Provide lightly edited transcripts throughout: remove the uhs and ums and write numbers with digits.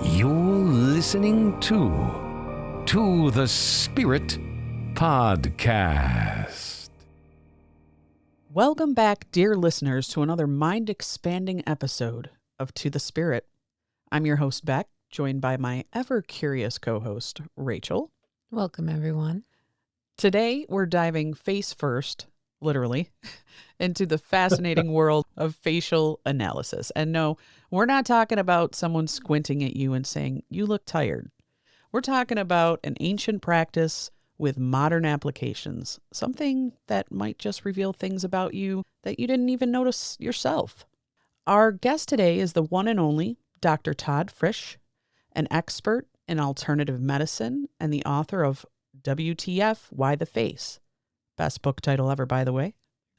You're listening to the Spirit Podcast. Welcome back, dear listeners, to another mind-expanding episode of To the Spirit. I'm your host, Beck, joined by my ever-curious co-host, Rachel. Welcome, everyone. Today, we're diving face first, literally, into the fascinating world of facial analysis. And no, we're not talking about someone squinting at you and saying, "You look tired." We're talking about an ancient practice with modern applications, something that might just reveal things about you that you didn't even notice yourself. Our guest today is the one and only Dr. Todd Frisch, an expert in alternative medicine and the author of WTF, Why the Face? Best book title ever, by the way.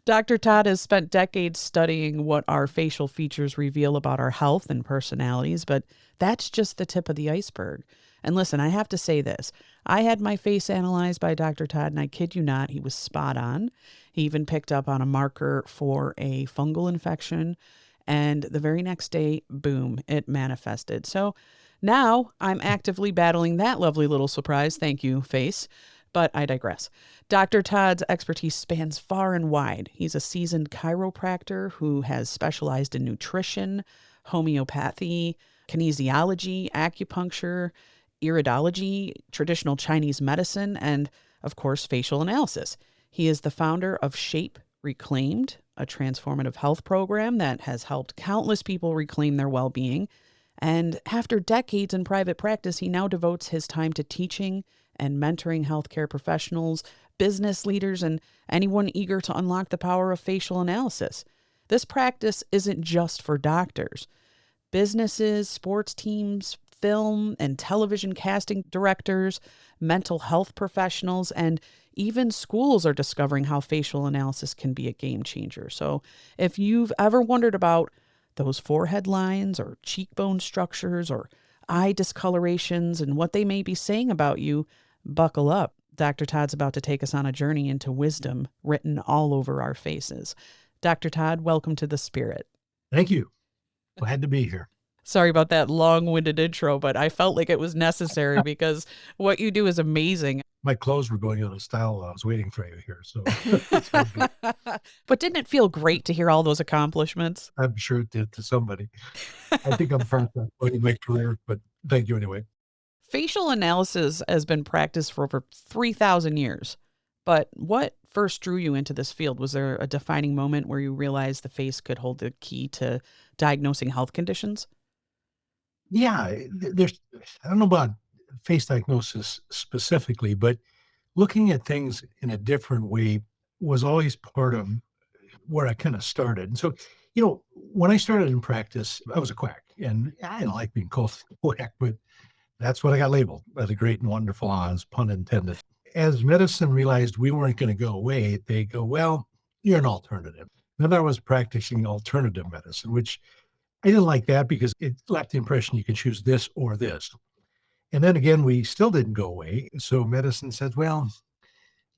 Dr. Todd has spent decades studying what our facial features reveal about our health and personalities, but that's just the tip of the iceberg. And listen, I have to say this. I had my face analyzed by Dr. Todd, and I kid you not, he was spot on. He even picked up on a marker for a fungal infection, and the very next day, boom, it manifested. So now I'm actively battling that lovely little surprise. Thank you, face. But I digress. Dr. Todd's expertise spans far and wide. He's a seasoned chiropractor who has specialized in nutrition, homeopathy, kinesiology, acupuncture, iridology, traditional Chinese medicine, and, of course, facial analysis. He is the founder of Shape Reclaimed, a transformative health program that has helped countless people reclaim their well-being. And after decades in private practice, he now devotes his time to teaching and mentoring healthcare professionals, business leaders, and anyone eager to unlock the power of facial analysis. This practice isn't just for doctors. Businesses, sports teams, film and television casting directors, mental health professionals, and even schools are discovering how facial analysis can be a game changer. So if you've ever wondered about those forehead lines or cheekbone structures or eye discolorations and what they may be saying about you, buckle up. Dr. Todd's about to take us on a journey into wisdom written all over our faces. Dr. Todd, welcome to the Spirit. Thank you. Glad to be here. Sorry about that long-winded intro, but I felt like it was necessary because what you do is amazing. My clothes were going out of style while I was waiting for you here. So, But didn't it feel great to hear all those accomplishments? I'm sure it did to somebody. I think I'm far from going to my career, but thank you anyway. Facial analysis has been practiced for over 3,000 years. But what first drew you into this field? Was there a defining moment where you realized the face could hold the key to diagnosing health conditions? Yeah, I don't know about face diagnosis specifically, but looking at things in a different way was always part of where I kind of started. And so, when I started in practice, I was a quack, and I didn't like being called a quack, but that's what I got labeled by the great and wonderful Oz, pun intended. As medicine realized we weren't going to go away, they go, well, you're an alternative. Then I was practicing alternative medicine, which I didn't like that because it left the impression you can choose this or this. And then again, we still didn't go away. So medicine said, well,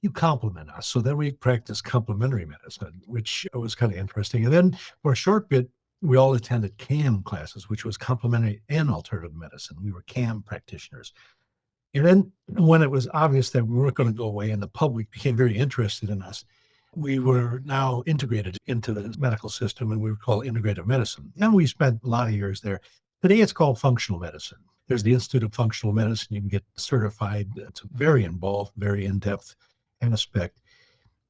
you complement us. So then we practiced complementary medicine, which was kind of interesting. And then for a short bit, we all attended CAM classes, which was complementary and alternative medicine. We were CAM practitioners. And then when it was obvious that we weren't going to go away and the public became very interested in us, we were now integrated into the medical system, and we were called integrative medicine. And we spent a lot of years there. Today, it's called functional medicine. There's the Institute of Functional Medicine. You can get certified. It's very involved, very in-depth aspect.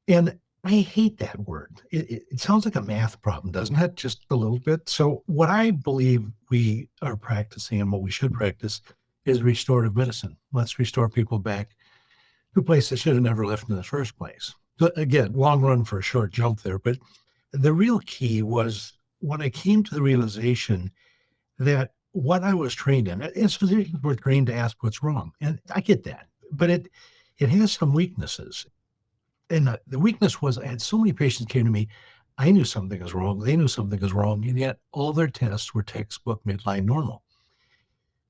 And I hate that word. It sounds like a math problem, doesn't it? Just a little bit. So what I believe we are practicing and what we should practice is restorative medicine. Let's restore people back to a place they should have never left in the first place. So again, long run for a short jump there. But the real key was when I came to the realization that what I was trained in, as physicians, we're trained to ask what's wrong. And I get that. But it has some weaknesses. And the weakness was I had so many patients came to me, I knew something was wrong. They knew something was wrong. And yet all their tests were textbook midline normal.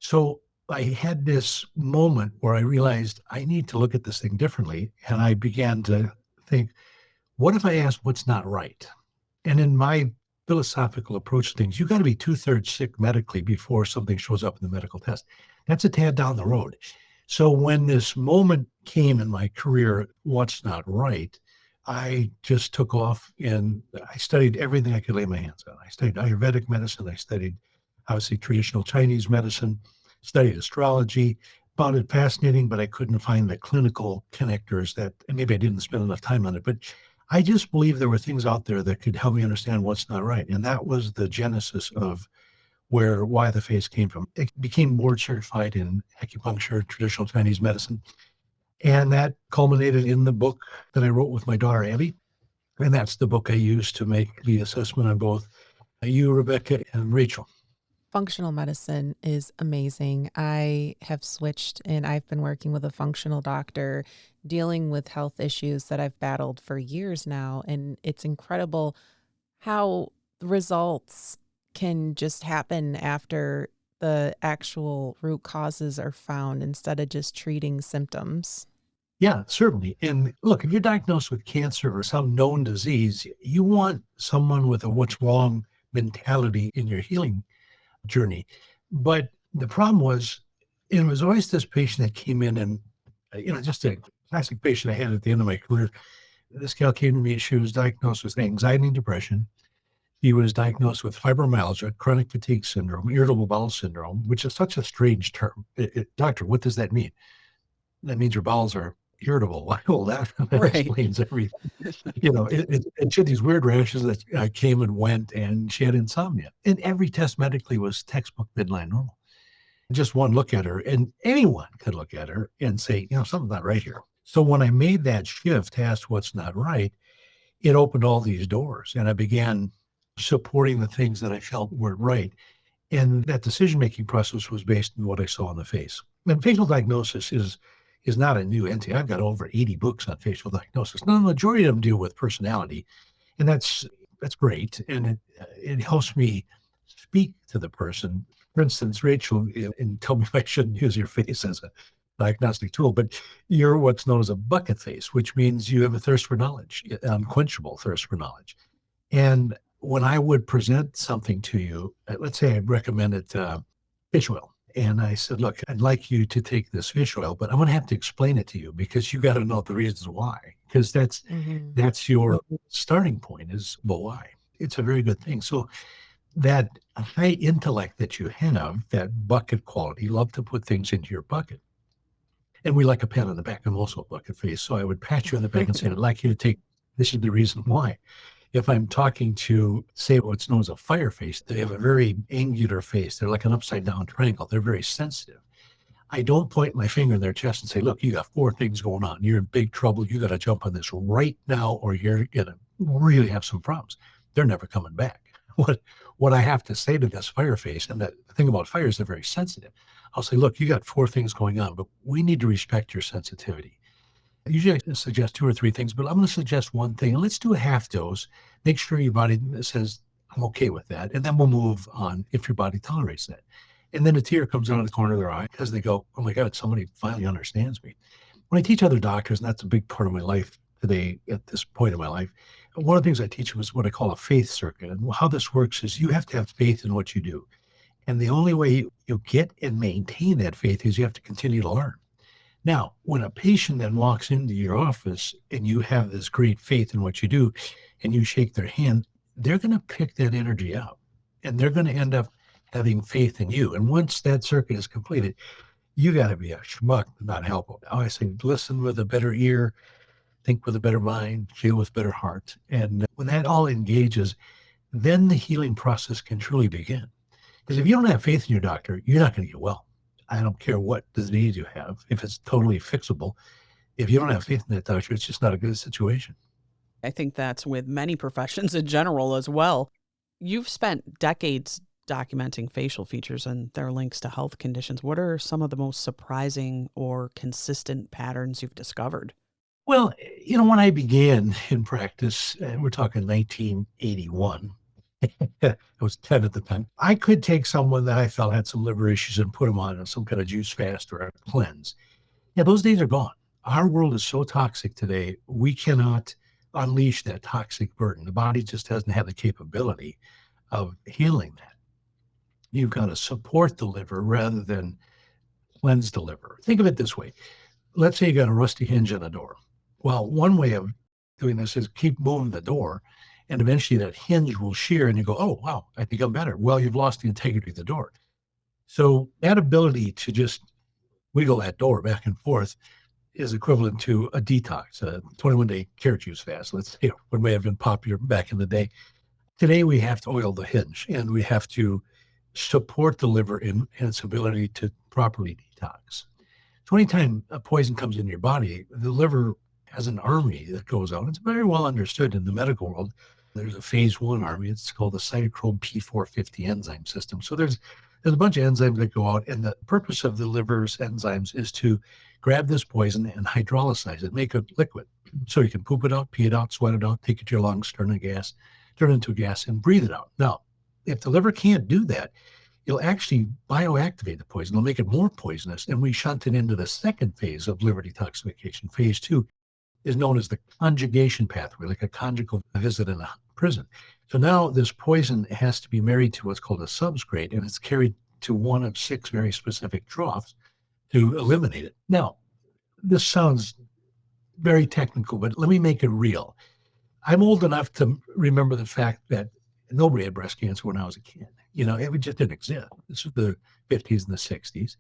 So I had this moment where I realized I need to look at this thing differently. And I began to think, what if I asked what's not right? And in my philosophical approach to things. You got to be 2/3 sick medically before something shows up in the medical test. That's a tad down the road. So when this moment came in my career, what's not right, I just took off and I studied everything I could lay my hands on. I studied Ayurvedic medicine. I studied, obviously, traditional Chinese medicine, studied astrology, found it fascinating, but I couldn't find the clinical connectors that, and maybe I didn't spend enough time on it, but I just believe there were things out there that could help me understand what's not right. And that was the genesis of why the face came from. It became board certified in acupuncture, traditional Chinese medicine. And that culminated in the book that I wrote with my daughter, Abby. And that's the book I used to make the assessment on both you, Rebecca, and Rachel. Functional medicine is amazing. I have switched and I've been working with a functional doctor dealing with health issues that I've battled for years now. And it's incredible how the results can just happen after the actual root causes are found instead of just treating symptoms. Yeah, certainly. And look, if you're diagnosed with cancer or some known disease, you want someone with a what's wrong mentality in your healing journey. But the problem was, it was always this patient that came in and, just a classic patient I had at the end of my career. This gal came to me, she was diagnosed with anxiety and depression. He was diagnosed with fibromyalgia, chronic fatigue syndrome, irritable bowel syndrome, which is such a strange term. Doctor, what does that mean? That means your bowels are irritable. Well, that Right. explains everything. She had these weird rashes that came and went, and she had insomnia. And every test medically was textbook midline normal. Just one look at her, and anyone could look at her and say, something's not right here. So when I made that shift to ask what's not right, it opened all these doors, and I began supporting the things that I felt were right. And that decision-making process was based on what I saw on the face. And facial diagnosis is not a new entity. I've got over 80 books on facial diagnosis. Now, the majority of them deal with personality, and that's great. And it helps me speak to the person. For instance, Rachel, and tell me if I shouldn't use your face as a diagnostic tool, but you're what's known as a bucket face, which means you have a thirst for knowledge, unquenchable thirst for knowledge. And when I would present something to you, let's say I'd recommended fish oil. And I said, look, I'd like you to take this fish oil, but I'm going to have to explain it to you because you got to know the reasons why, because that's your starting point is, well, why? It's a very good thing. So that high intellect that you have, that bucket quality, you love to put things into your bucket. And we like a pat on the back. I'm also a bucket face. So I would pat you on the back and say, I'd like you to take, this is the reason why. If I'm talking to, say, what's known as a fire face, they have a very angular face. They're like an upside down triangle. They're very sensitive. I don't point my finger in their chest and say, look, you got 4 things going on. You're in big trouble. You got to jump on this right now, or you're going to really have some problems. They're never coming back. What I have to say to this fire face, and the thing about fire is they're very sensitive. I'll say, look, you got 4 things going on, but we need to respect your sensitivity. Usually I suggest 2 or 3 things, but I'm going to suggest one thing. And let's do a half dose. Make sure your body says, I'm okay with that. And then we'll move on if your body tolerates that. And then a tear comes out of the corner of their eye because they go, oh my God, somebody finally understands me. When I teach other doctors, and that's a big part of my life today at this point in my life, one of the things I teach them is what I call a faith circuit. And how this works is you have to have faith in what you do. And the only way you get and maintain that faith is you have to continue to learn. Now, when a patient then walks into your office and you have this great faith in what you do and you shake their hand, they're going to pick that energy up and they're going to end up having faith in you. And once that circuit is completed, you got to be a schmuck to not help them. I say, listen with a better ear, think with a better mind, feel with better heart. And when that all engages, then the healing process can truly begin. Because if you don't have faith in your doctor, you're not going to get well. I don't care what disease you have. If it's totally fixable, if you don't have faith in that doctor, it's just not a good situation. I think that's with many professions in general as well. You've spent decades documenting facial features and their links to health conditions. What are some of the most surprising or consistent patterns you've discovered? Well, when I began in practice, we're talking 1981, I was 10 at the time. I could take someone that I felt had some liver issues and put them on some kind of juice fast or a cleanse. Yeah, those days are gone. Our world is so toxic today. We cannot unleash that toxic burden. The body just doesn't have the capability of healing that. You've got to support the liver rather than cleanse the liver. Think of it this way. Let's say you got a rusty hinge on a door. Well, one way of doing this is keep moving the door, and eventually that hinge will shear and you go, oh, wow, I think I'm better. Well, you've lost the integrity of the door. So that ability to just wiggle that door back and forth is equivalent to a detox, a 21-day carrot juice fast. Let's say what may have been popular back in the day. Today, we have to oil the hinge, and we have to support the liver in its ability to properly detox. So anytime a poison comes into your body, the liver has an army that goes out. It's very well understood in the medical world. There's a phase 1 army. It's called the cytochrome P450 enzyme system. So there's a bunch of enzymes that go out, and the purpose of the liver's enzymes is to grab this poison and hydrolyze it, make it liquid. So you can poop it out, pee it out, sweat it out, take it to your lungs, turn it into a gas, and breathe it out. Now, if the liver can't do that, it'll actually bioactivate the poison. It'll make it more poisonous, and we shunt it into the second phase of liver detoxification. Phase 2 is known as the conjugation pathway, like a conjugal visit in a prison. So now this poison has to be married to what's called a substrate, and it's carried to one of 6 very specific troughs to eliminate it. Now, this sounds very technical, but let me make it real. I'm old enough to remember the fact that nobody had breast cancer when I was a kid. It just didn't exist. This was the 50s and the 60s.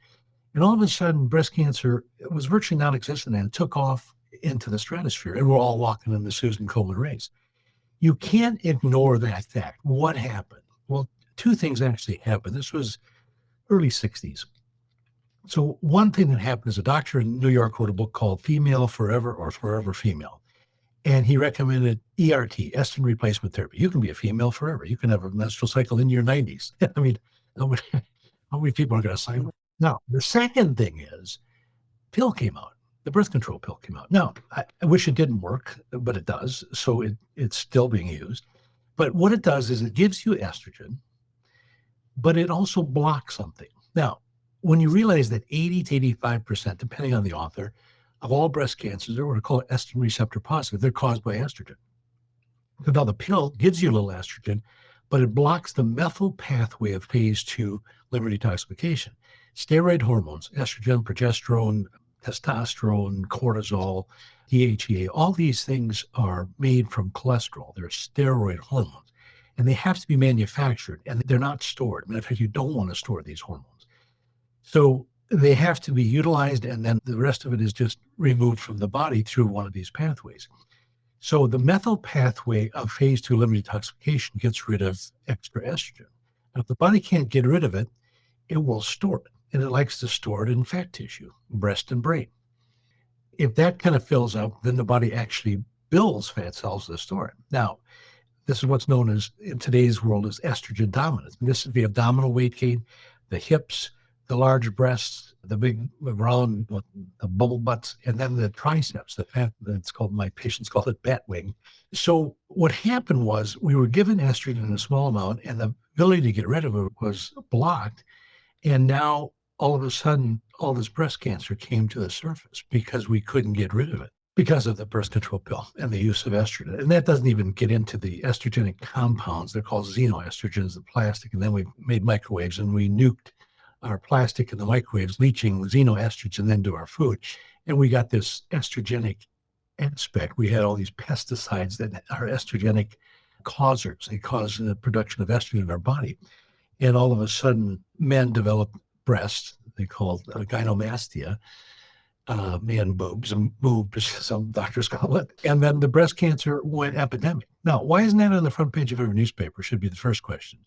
And all of a sudden, breast cancer was virtually non-existent and took off into the stratosphere. And we're all walking in the Susan Komen race. You can't ignore that fact. What happened? Well, 2 things actually happened. This was early 60s. So one thing that happened is a doctor in New York wrote a book called Female Forever or Forever Female. And he recommended ERT, estrogen replacement therapy. You can be a female forever. You can have a menstrual cycle in your 90s. I mean, how many people are going to sign up? Now, the second thing is, pill came out. The birth control pill came out. Now, I wish it didn't work, but it does. So it's still being used. But what it does is it gives you estrogen, but it also blocks something. Now, when you realize that 80 to 85%, depending on the author, of all breast cancers, they're what are called estrogen receptor positive. They're caused by estrogen. So now the pill gives you a little estrogen, but it blocks the methyl pathway of phase 2 liver detoxification. Steroid hormones, estrogen, progesterone, testosterone, cortisol, DHEA, all these things are made from cholesterol. They're steroid hormones, and they have to be manufactured, and they're not stored. Matter of fact, you don't want to store these hormones. So they have to be utilized, and then the rest of it is just removed from the body through one of these pathways. So the methyl pathway of phase 2 liver detoxification gets rid of extra estrogen. Now, if the body can't get rid of it, it will store it, and it likes to store it in fat tissue, breast and brain. If that kind of fills up, then the body actually builds fat cells to store it. Now, this is what's known as, in today's world, as estrogen dominance. And this is the abdominal weight gain, the hips, the large breasts, the big round, the bubble butts, and then the triceps, the fat, my patients call it bat wing. So what happened was we were given estrogen in a small amount, and the ability to get rid of it was blocked. And now all of a sudden, all this breast cancer came to the surface because we couldn't get rid of it because of the birth control pill and the use of estrogen. And that doesn't even get into the estrogenic compounds. They're called xenoestrogens, the plastic. And then we made microwaves and we nuked our plastic in the microwaves, leaching xenoestrogen into our food. And we got this estrogenic aspect. We had all these pesticides that are estrogenic causers. They cause the production of estrogen in our body. And all of a sudden, men develop breasts. They call it gynecomastia, man boobs, and boobs, some doctors call it. And then the breast cancer went epidemic. Now, why isn't that on the front page of every newspaper? Should be the first question.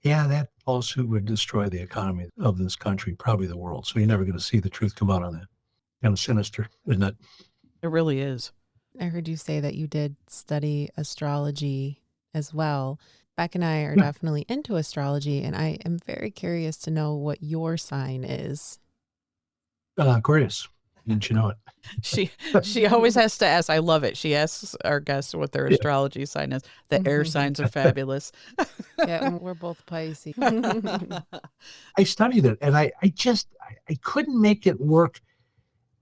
Yeah, that lawsuit would destroy the economy of this country, probably the world. So you're never going to see the truth come out on that. Kind of sinister, isn't it? It really is. I heard you say that you did study astrology as well. Beck and I are definitely into astrology, and I am very curious to know what your sign is. Aquarius. Didn't you know it? She always has to ask. I love it. She asks our guests what their astrology sign is. The air signs are fabulous. Yeah, we're both Pisces. I studied it, and I couldn't make it work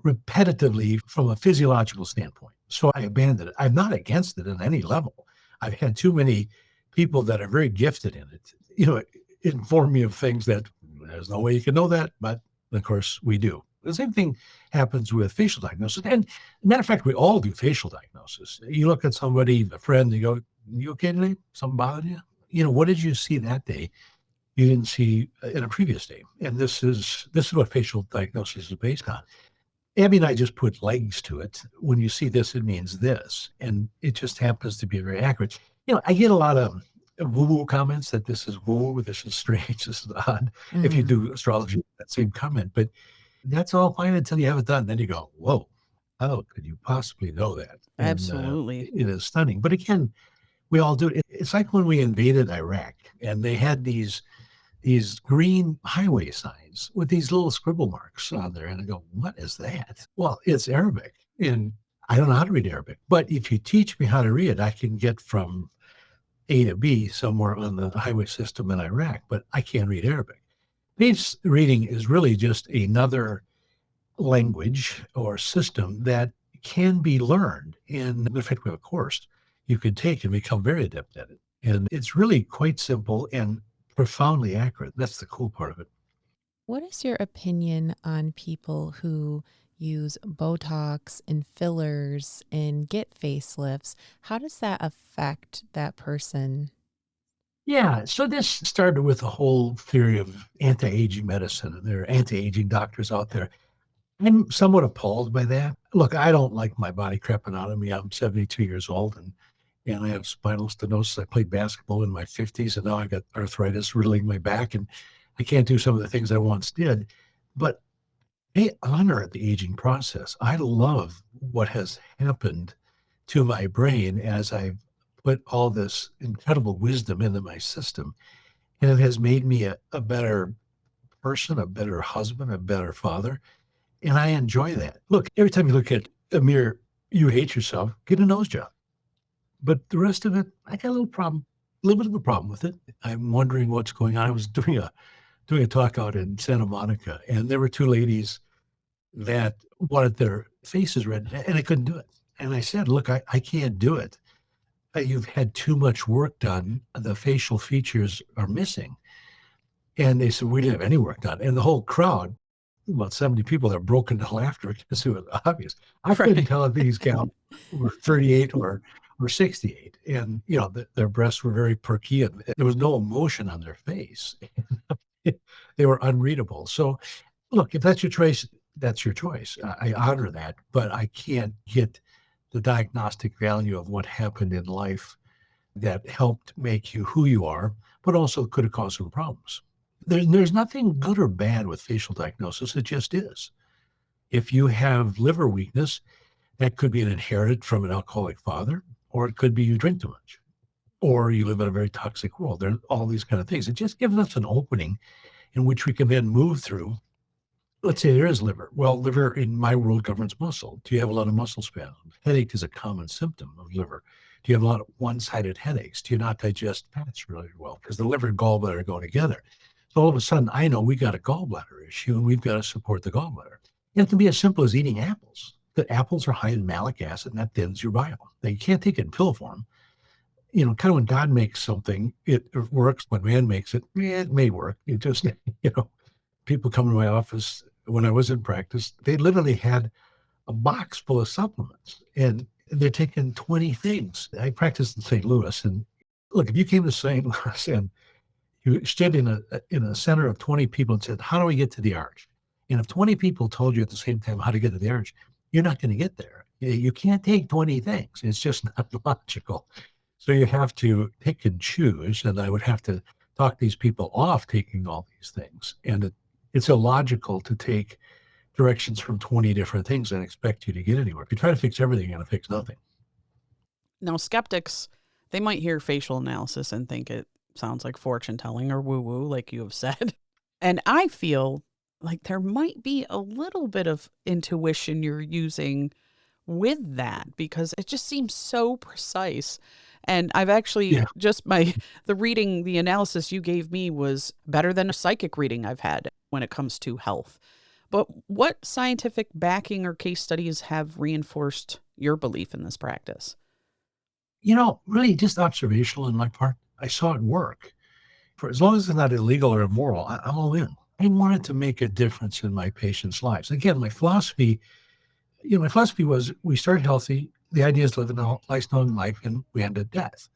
repetitively from a physiological standpoint. So I abandoned it. I'm not against it in any level. I've had too many people that are very gifted in it, inform me of things that there's no way you can know that, but of course we do. The same thing happens with facial diagnosis. And matter of fact, we all do facial diagnosis. You look at somebody, a friend, you go, you okay today? Something bothered you? What did you see that day you didn't see in a previous day? And this is what facial diagnosis is based on. Abby and I just put legs to it. When you see this, it means this. And it just happens to be very accurate. I get a lot of woo-woo comments that this is woo, this is strange, this is odd. If you do astrology, that same comment. But that's all fine until you have it done. Then you go, whoa, how could you possibly know that? And, Absolutely. it is stunning. But again, we all do it. It's like when we invaded Iraq and they had these green highway signs with these little scribble marks on there. And I go, what is that? Well, it's Arabic. And I don't know how to read Arabic. But if you teach me how to read it, I can get from A to B somewhere on the highway system in Iraq, but I can't read Arabic. Face reading is really just another language or system that can be learned. And in fact, we have a course you could take and become very adept at it. And it's really quite simple and profoundly accurate. That's the cool part of it. What is your opinion on people who use Botox and fillers and get facelifts? How does that affect that person? Yeah, so this started with the whole theory of anti-aging medicine, and there are anti-aging doctors out there. I'm somewhat appalled by that. Look, I don't like my body crapping out on me. I'm 72 years old, and I have spinal stenosis. I played basketball in my 50s, and now I've got arthritis riddling my back, and I can't do some of the things I once did. But I honor the aging process. I love what has happened to my brain as I've put all this incredible wisdom into my system. And it has made me a better person, a better husband, a better father. And I enjoy that. Look, every time you look at a mirror, you hate yourself, get a nose job. But the rest of it, I got a little bit of a problem with it. I'm wondering what's going on. I was doing a talk out in Santa Monica, and there were two ladies that wanted their faces read, and I couldn't do it. And I said, look, I can't do it. You've had too much work done. The facial features are missing. And they said, we didn't have any work done. And the whole crowd, about 70 people, that broke into laughter because it was obvious. I couldn't tell if these gals were 38 or 68. And, their breasts were very perky and there was no emotion on their face. They were unreadable. So, look, if that's your choice, that's your choice. I honor that, but I can't get the diagnostic value of what happened in life that helped make you who you are, but also could have caused some problems. There's nothing good or bad with facial diagnosis. It just is. If you have liver weakness, that could be an inherited from an alcoholic father, or it could be you drink too much, or you live in a very toxic world. There are all these kind of things. It just gives us an opening in which we can then move through. Let's say there is liver. Well, liver in my world governs muscle. Do you have a lot of muscle spasms? Headache is a common symptom of liver. Do you have a lot of one-sided headaches? Do you not digest fats really well? Because the liver and gallbladder go together. So all of a sudden, I know we got a gallbladder issue and we've got to support the gallbladder. It can be as simple as eating apples. The apples are high in malic acid and that thins your bile. Now, you can't take it in pill form. Kind of when God makes something, it works. When man makes it, it may work. It just, people come to my office when I was in practice, they literally had a box full of supplements and they're taking 20 things. I practiced in St. Louis, and look, if you came to St. Louis and you stood in a center of 20 people and said, how do we get to the arch? And if 20 people told you at the same time how to get to the arch, you're not going to get there. You can't take 20 things. It's just not logical. So you have to pick and choose, and I would have to talk these people off taking all these things. And it's illogical to take directions from 20 different things and expect you to get anywhere. If you try to fix everything, you're going to fix nothing. Now, skeptics, they might hear facial analysis and think it sounds like fortune telling or woo-woo, like you have said. And I feel like there might be a little bit of intuition you're using with that because it just seems so precise. And I've actually the analysis you gave me was better than a psychic reading I've had when it comes to health. But what scientific backing or case studies have reinforced your belief in this practice? Really just observational on my part. I saw it work. For as long as it's not illegal or immoral, I'm all in. I wanted to make a difference in my patients' lives. Again, my philosophy was we start healthy. The idea is to live a lifelong life and we end at death.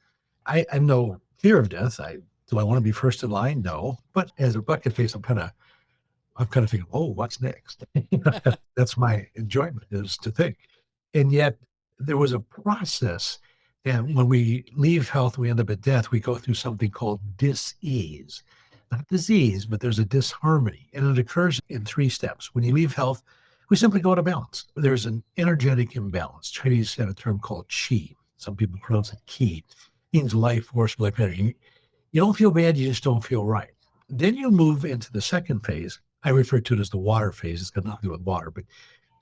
I have no fear of death. Do I want to be first in line? No. But as a bucket face, I'm kind of thinking, oh, what's next? That's my enjoyment, is to think. And yet there was a process. And when we leave health, we end up at death. We go through something called dis-ease, not disease, but there's a disharmony. And it occurs in 3 steps. When you leave health, we simply go out of balance. There's an energetic imbalance. Chinese have a term called qi. Some people pronounce it ki. It means life force, life energy. You don't feel bad, you just don't feel right. Then you move into the second phase. I refer to it as the water phase. It's got nothing to do with water, but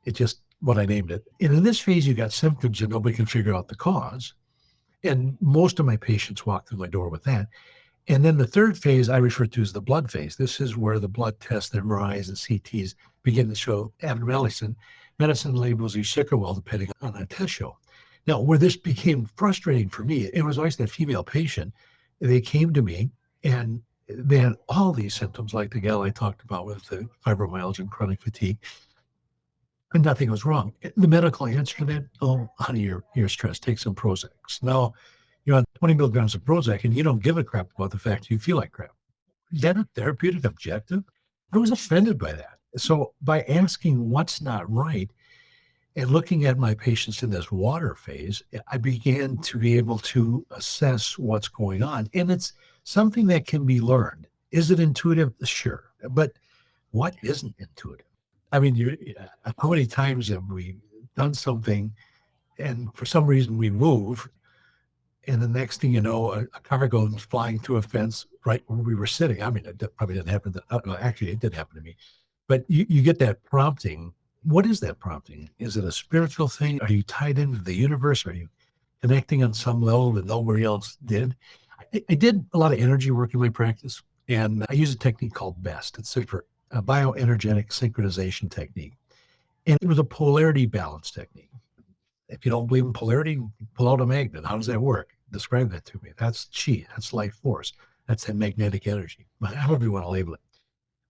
it's just what I named it. And in this phase, you got symptoms and nobody can figure out the cause. And most of my patients walk through my door with that. And then the third phase I refer to as the blood phase. This is where the blood tests, the MRIs and CTs begin to show abnormalities. And medicine labels you sick or well, depending on that test show. Now, where this became frustrating for me, it was always that female patient. They came to me and they had all these symptoms, like the gal I talked about with the fibromyalgia and chronic fatigue, and nothing was wrong. The medical answer to that, oh, honey, you're stressed. Take some Prozac. Now, you're on 20 milligrams of Prozac, and you don't give a crap about the fact you feel like crap. Is that a therapeutic objective? I was offended by that. So by asking what's not right and looking at my patients in this water phase, I began to be able to assess what's going on. And it's something that can be learned. Is it intuitive? Sure. But what isn't intuitive? I mean, how many times have we done something and for some reason we move, and the next thing you know, a car goes flying through a fence right where we were sitting? I mean, probably didn't happen. Actually, it did happen to me. But you get that prompting. What is that prompting? Is it a spiritual thing? Are you tied into the universe? Are you connecting on some level that nobody else did? I did a lot of energy work in my practice, and I use a technique called BEST. It's for a bioenergetic synchronization technique. And it was a polarity balance technique. If you don't believe in polarity, pull out a magnet. How does that work? Describe that to me. That's chi. That's life force. That's that magnetic energy. However you want to label it.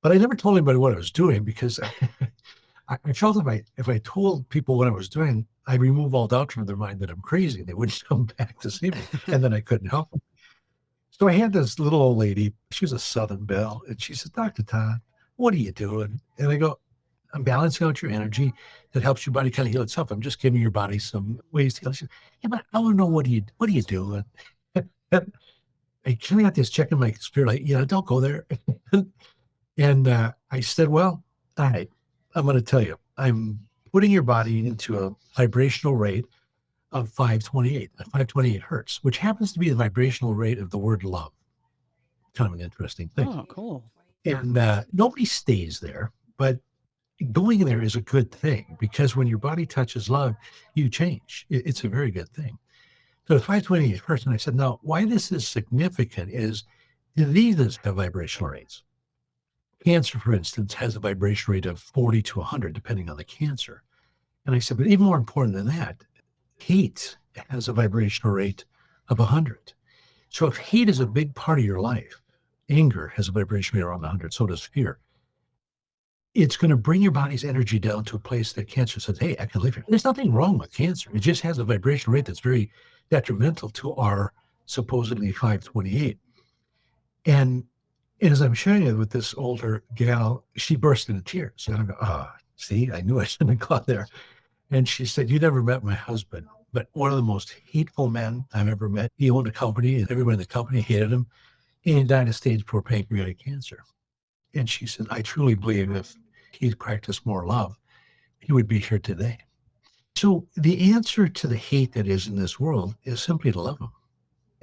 But I never told anybody what I was doing because I felt if I told people what I was doing, I'd remove all doubt from their mind that I'm crazy. They wouldn't come back to see me, and then I couldn't help them. So I had this little old lady. She was a Southern belle, and she said, "Dr. Todd, what are you doing?" And I go, "I'm balancing out your energy that helps your body kind of heal itself. I'm just giving your body some ways to heal." She said, "Yeah, but I want to know what are you doing?" And I kind of got this check in my spirit, like, don't go there. And I said, "Well, all right, I'm going to tell you. I'm putting your body into a vibrational rate of 528 hertz, which happens to be the vibrational rate of the word love." Kind of an interesting thing. Oh, cool. And nobody stays there, but going there is a good thing because when your body touches love, you change. It's a very good thing. So the 528 hertz, and I said, now, why this is significant is diseases have vibrational rates. Cancer, for instance, has a vibration rate of 40 to 100, depending on the cancer. And I said, but even more important than that, heat has a vibrational rate of 100. So if heat is a big part of your life, anger has a vibration rate around 100, so does fear. It's going to bring your body's energy down to a place that cancer says, hey, I can live here. There's nothing wrong with cancer. It just has a vibration rate that's very detrimental to our supposedly 528. And as I'm sharing it with this older gal, she burst into tears. And I go, see, I knew I shouldn't have gone there. And she said, you never met my husband, but one of the most hateful men I've ever met. He owned a company and everyone in the company hated him. And he died of stage 4 pancreatic cancer. And she said, I truly believe if he'd practiced more love, he would be here today. So the answer to the hate that is in this world is simply to love him.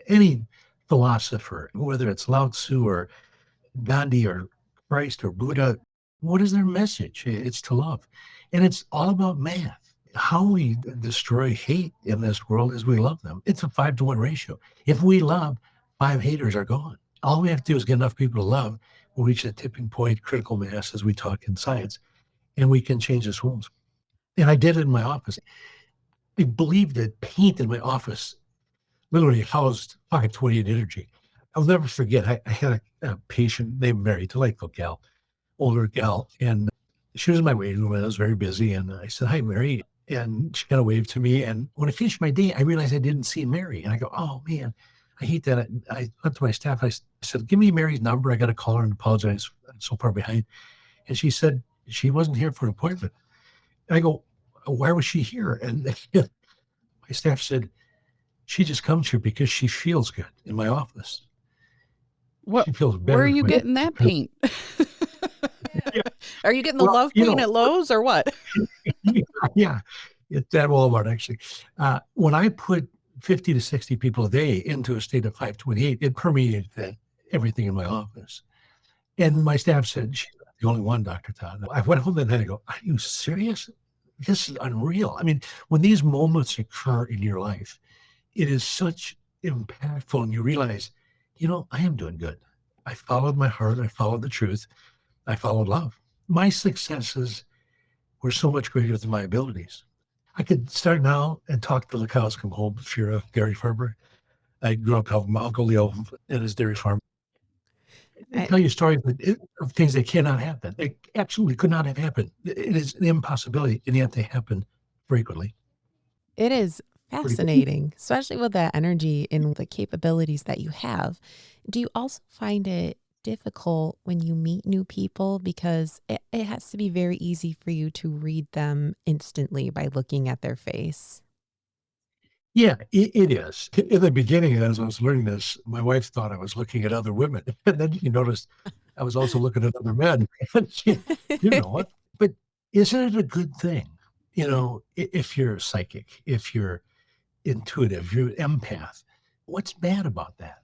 Any philosopher, whether it's Lao Tzu or Gandhi or Christ or Buddha, what is their message? It's to love. And it's all about math. How we destroy hate in this world is we love them. It's a 5-to-1 ratio. If we love, 5 haters are gone. All we have to do is get enough people to love. We'll reach that tipping point, critical mass, as we talk in science. and we can change this world. And I did it in my office. I believe that paint in my office literally housed 528 energy. I'll never forget, I had a patient named Mary, delightful gal, older gal, and she was in my waiting room, and I was very busy, and I said, "Hi, Mary," and she kind of waved to me, and when I finished my day, I realized I didn't see Mary, and I go, "Oh, man, I hate that." I went to my staff, I said, "Give me Mary's number, I got to call her and apologize, I'm so far behind," and she said, "She wasn't here for an appointment." I go, "Why was she here?" And my staff said, "She just comes here because she feels good in my office. What? She feels Where are better." you getting that paint? Yeah. Are you getting the Well, love paint at Lowe's or what? Yeah, it's at Walmart, actually. When I put 50 to 60 people a day into a state of 528, it permeated everything in my office. And my staff said, "She's not the only one, Dr. Todd." I went home that night and I go, "Are you serious? This is unreal." I mean, when these moments occur in your life, it is such impactful, and you realize, I am doing good. I followed my heart. I followed the truth. I followed love. My successes were so much greater than my abilities. I could start now and talk till the cows come home if you're a dairy farmer. I grew up helping my Uncle Leo at his dairy farm. And I, tell you stories of things that cannot happen. They absolutely could not have happened. It is an impossibility, and yet they happen frequently. it is Pretty cool. fascinating, especially with that energy and the capabilities that you have. Do you also find it difficult when you meet new people because it has to be very easy for you to read them instantly by looking at their face? Yeah, it is. In the beginning, as I was learning this, my wife thought I was looking at other women. And then she noticed I was also looking at other men. And she, what? But isn't it a good thing? If you're psychic, if you're intuitive, you're empath, what's bad about that?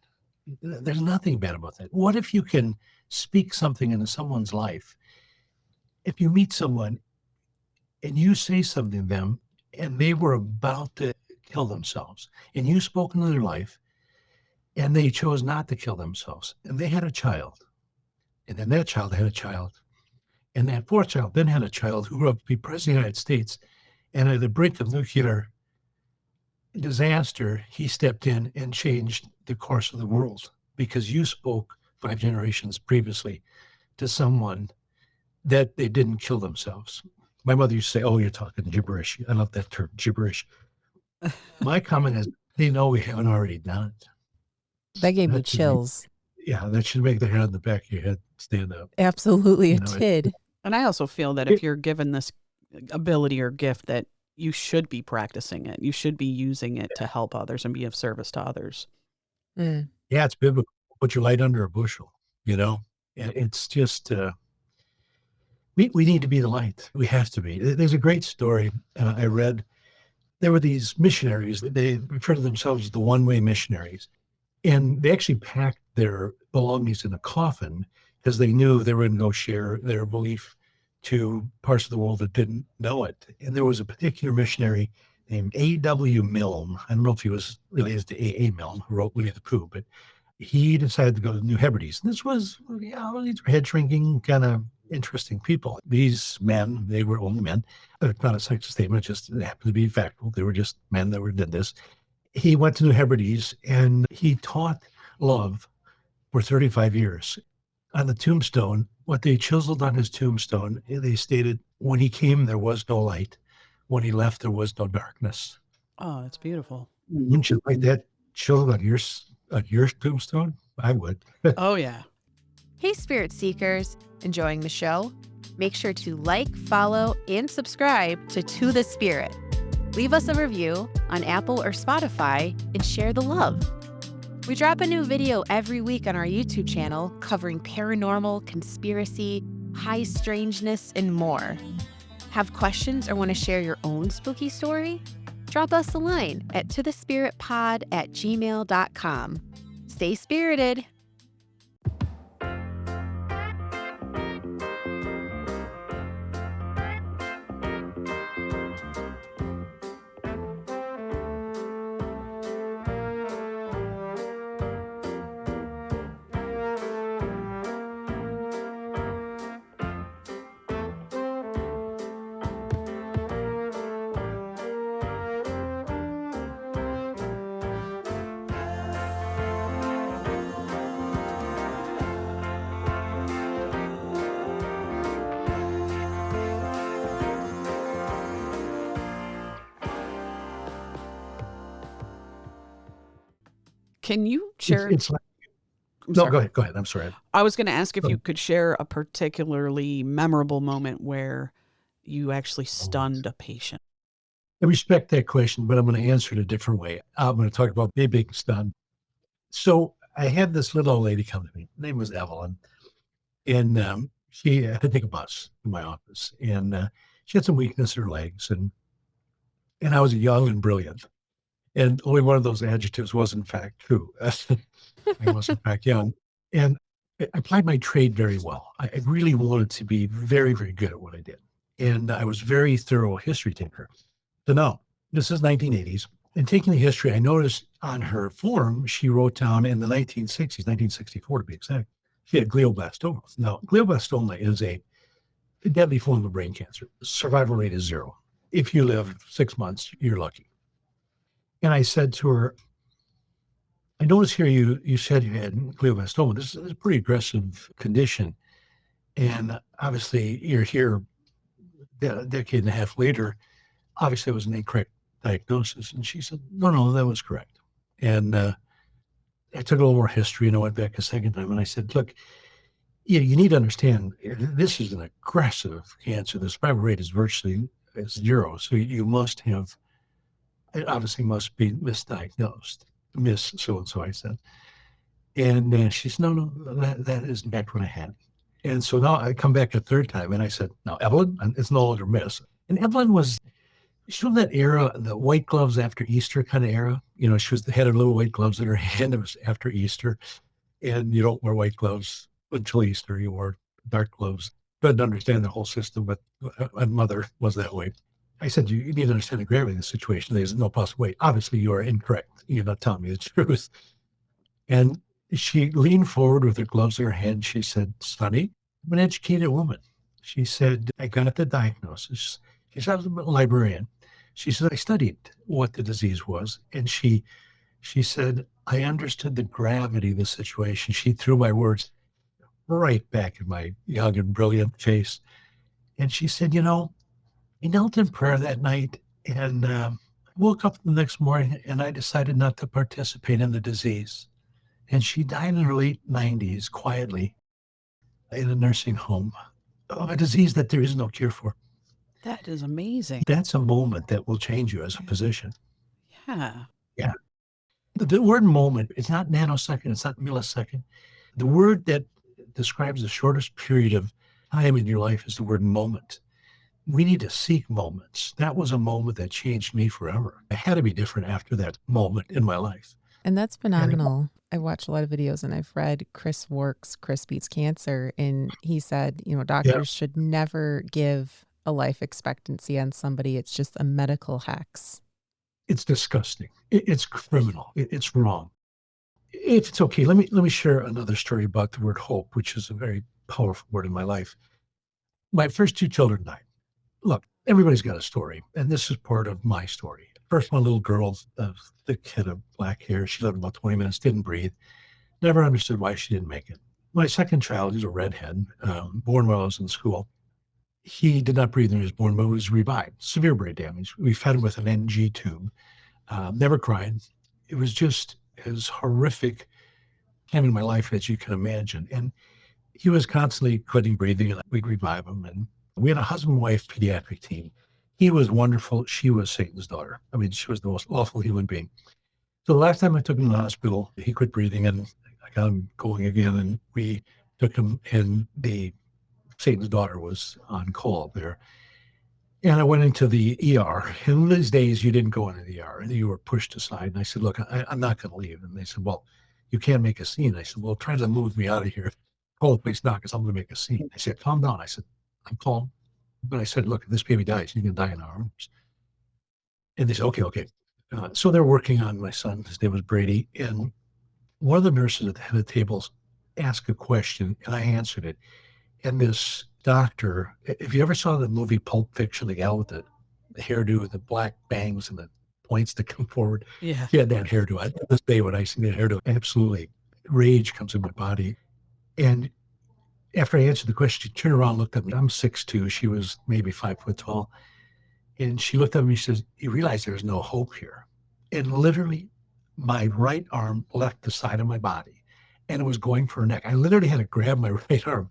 There's nothing bad about that. What if you can speak something into someone's life? If you meet someone and you say something to them and they were about to kill themselves and you spoke into their life and they chose not to kill themselves and they had a child and then that child had a child and that fourth child then had a child who grew up to be president of the United States, and at the brink of nuclear disaster, he stepped in and changed the course of the world because you spoke 5 generations previously to someone that they didn't kill themselves. My mother used to say, "Oh, you're talking gibberish." I love that term, gibberish. My comment is, they know we haven't already done it. That gave me That should make, chills. that should make the hair on the back of your head stand up. Absolutely, You it know, did. And I also feel that if you're given this ability or gift, that you should be practicing it. You should be using it to help others and be of service to others. Mm. Yeah, it's biblical. Put your light under a bushel, And it's just, we need to be the light. We have to be. There's a great story I read. There were these missionaries. They refer to themselves as the one-way missionaries. And they actually packed their belongings in a coffin because they knew they were going to go share their belief to parts of the world that didn't know it. And there was a particular missionary named A.W. Milne. I don't know if he was related to A.A. Milne, who wrote Winnie the Pooh, but he decided to go to the New Hebrides. This was, these were head-shrinking, kind of interesting people. These men, they were only men. It's not a sexist statement, just it happened to be factual. They were just men that did this. He went to New Hebrides and he taught love for 35 years. On the tombstone, what they chiseled on his tombstone, they stated, when he came, there was no light. When he left, there was no darkness. Oh, that's beautiful. Wouldn't you like that chiseled on your tombstone? I would. Oh, yeah. Hey, Spirit Seekers, enjoying the show? Make sure to like, follow, and subscribe to the Spirit. Leave us a review on Apple or Spotify and share the love. We drop a new video every week on our YouTube channel covering paranormal, conspiracy, high strangeness, and more. Have questions or want to share your own spooky story? Drop us a line at tothespiritpod@gmail.com. Stay spirited. Can you share? It's like, I'm no, sorry. go ahead. I'm sorry. I was going to ask if Go you ahead. could share a particularly memorable moment where you actually Oh, stunned a patient. I respect that question, but I'm going to answer it a different way. I'm going to talk about me being stunned. So I had this little old lady come to me. Her name was Evelyn. And she had to take a bus to my office. And she had some weakness in her legs. And I was young and brilliant. And only one of those adjectives was, in fact, true. I was, in fact, young. And I applied my trade very well. I really wanted to be very, very good at what I did. And I was very thorough history taker. So now, this is 1980s. And taking the history, I noticed on her form, she wrote down in the 1960s, 1964 to be exact, she had glioblastoma. Now, glioblastoma is a deadly form of brain cancer. Survival rate is 0. If you live 6 months, you're lucky. And I said to her, I noticed here you said you had glioblastoma. This is a pretty aggressive condition. And obviously, you're here a decade and a half later. Obviously, it was an incorrect diagnosis. And she said, no, that was correct. And I took a little more history and I went back a second time and I said, look, you need to understand this is an aggressive cancer. The survival rate is virtually 0. So you must have, it obviously must be misdiagnosed. Miss so-and-so, I said. And she said, no, that is in fact what I had. And so now I come back a third time and I said, now, Evelyn, and it's no longer Miss. And Evelyn was, she was that era, the white gloves after Easter kind of era. You know, she had her little white gloves in her hand. It was after Easter. And you don't wear white gloves until Easter. You wore dark gloves. Couldn't understand the whole system, but my mother was that way. I said, you need to understand the gravity of the situation. There's no possible way. Obviously, you are incorrect. You're not telling me the truth. And she leaned forward with her gloves in her hand. She said, Sonny, I'm an educated woman. She said, I got the diagnosis. She said, I was a librarian. She said, I studied what the disease was. And she said, I understood the gravity of the situation. She threw my words right back in my young and brilliant face. And she said, I knelt in prayer that night and woke up the next morning and I decided not to participate in the disease. And she died in her late 90s quietly in a nursing home of a disease that there is no cure for. That is amazing. That's a moment that will change you as a physician. Yeah. Yeah. The word moment, it's not nanosecond, it's not millisecond. The word that describes the shortest period of time in your life is the word moment. We need to seek moments. That was a moment that changed me forever. I had to be different after that moment in my life. And that's phenomenal. I watch a lot of videos and I've read Chris Work's Chris Beats Cancer. And he said, doctors should never give a life expectancy on somebody. It's just a medical hex. It's disgusting. It's criminal. It's wrong. If it's okay, let me share another story about the word hope, which is a very powerful word in my life. My first 2 children died. Look, everybody's got a story, and this is part of my story. First, my little girl, the kid of black hair, she lived about 20 minutes, didn't breathe. Never understood why she didn't make it. My second child, he's a redhead, born while I was in school. He did not breathe when he was born, but was revived. Severe brain damage. We fed him with an NG tube. Never cried. It was just as horrific time in my life as you can imagine. And he was constantly quitting breathing, and we'd revive him. And we had a husband-wife pediatric team. He was wonderful. She was Satan's daughter. I mean, she was the most awful human being. So the last time I took him to the hospital, he quit breathing, and I got him going again. And we took him, and Satan's daughter was on call there. And I went into the ER. In these days, you didn't go into the ER, and you were pushed aside. And I said, look, I'm not going to leave. And they said, well, you can't make a scene. I said, well, try to move me out of here. Call the police now because I'm going to make a scene. I said, calm down. I said, I'm calm. But I said, look, if this baby dies, you're going to die in our arms. And they said, okay. So they're working on my son. His name was Brady. And one of the nurses at the head of the tables asked a question, and I answered it. And this doctor, if you ever saw the movie Pulp Fiction, the gal with the hairdo, the black bangs and the points that come forward, Yeah. he had that hairdo. I this day when I see that hairdo, absolutely rage comes in my body. And after I answered the question, she turned around, looked at me. I'm 6'2". She was maybe 5 foot tall. And she looked at me and says, you realize there's no hope here. And literally my right arm left the side of my body and it was going for her neck. I literally had to grab my right arm.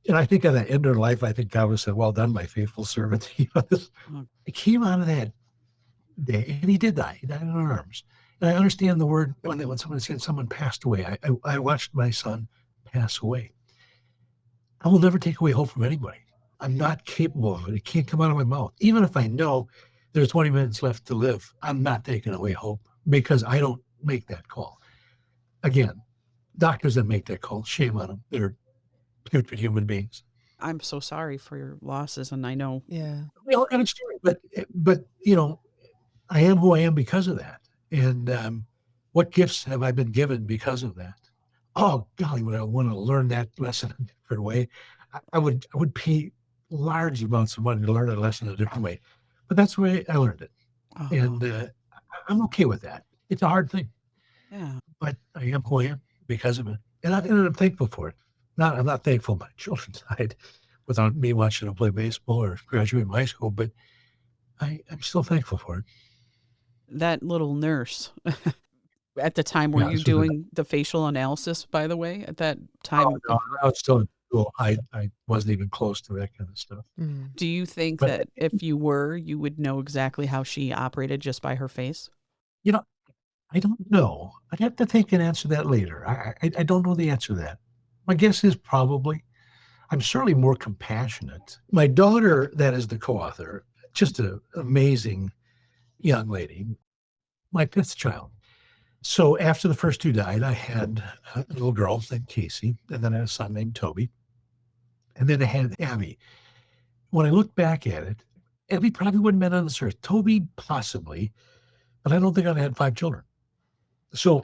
And I think at the end of her life, I think God would have said, well done, my faithful servant. It came out of that day, and he did die. He died in our arms. And I understand the word when someone said someone passed away. I watched my son pass away. I will never take away hope from anybody. I'm not capable of it. It can't come out of my mouth. Even if I know there's 20 minutes left to live, I'm not taking away hope because I don't make that call. Again, doctors that make that call, shame on them. They're putrid human beings. I'm so sorry for your losses, and I know. Yeah. Well, and it's true, but I am who I am because of that. And what gifts have I been given because of that? Oh golly, would I want to learn that lesson in a different way? I would pay large amounts of money to learn that lesson in a different way. But that's the way I learned it. Oh, And I'm okay with that. It's a hard thing, yeah. but I am who I am because of it. And I'm thankful for it. I'm not thankful my children died without me watching them play baseball or graduate from high school, but I'm still thankful for it. That little nurse at the time, were Yeah, you this was doing the facial analysis, by the way, at that time? no, I was still in school. I wasn't even close to that kind of stuff. Mm. Do you think But that if you were, you would know exactly how she operated just by her face? I don't know. I'd have to think and answer that later. I don't know the answer to that. My guess is probably. I'm certainly more compassionate. My daughter, that is the co-author, just an amazing young lady, my fifth child. So after the first two died, I had a little girl named Casey, and then I had a son named Toby, and then I had Abby. When I look back at it, Abby probably wouldn't have been on this earth. Toby possibly, but I don't think I'd had 5 children. So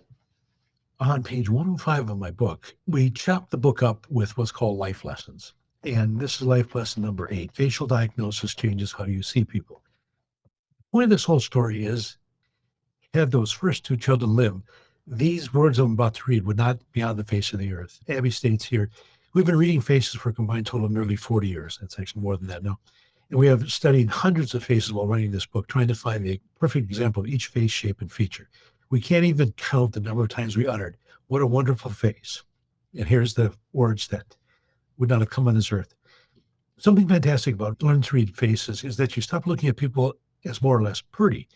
on page 105 of my book, we chopped the book up with what's called life lessons. And this is life lesson number 8. Facial diagnosis changes how you see people. The point of this whole story is, had those first 2 children lived, these words I'm about to read would not be on the face of the earth. Abby states here, we've been reading faces for a combined total of nearly 40 years. That's actually more than that now. And we have studied hundreds of faces while writing this book, trying to find the perfect example of each face, shape, and feature. We can't even count the number of times we uttered, what a wonderful face. And here's the words that would not have come on this earth. Something fantastic about learning to read faces is that you stop looking at people as more or less pretty.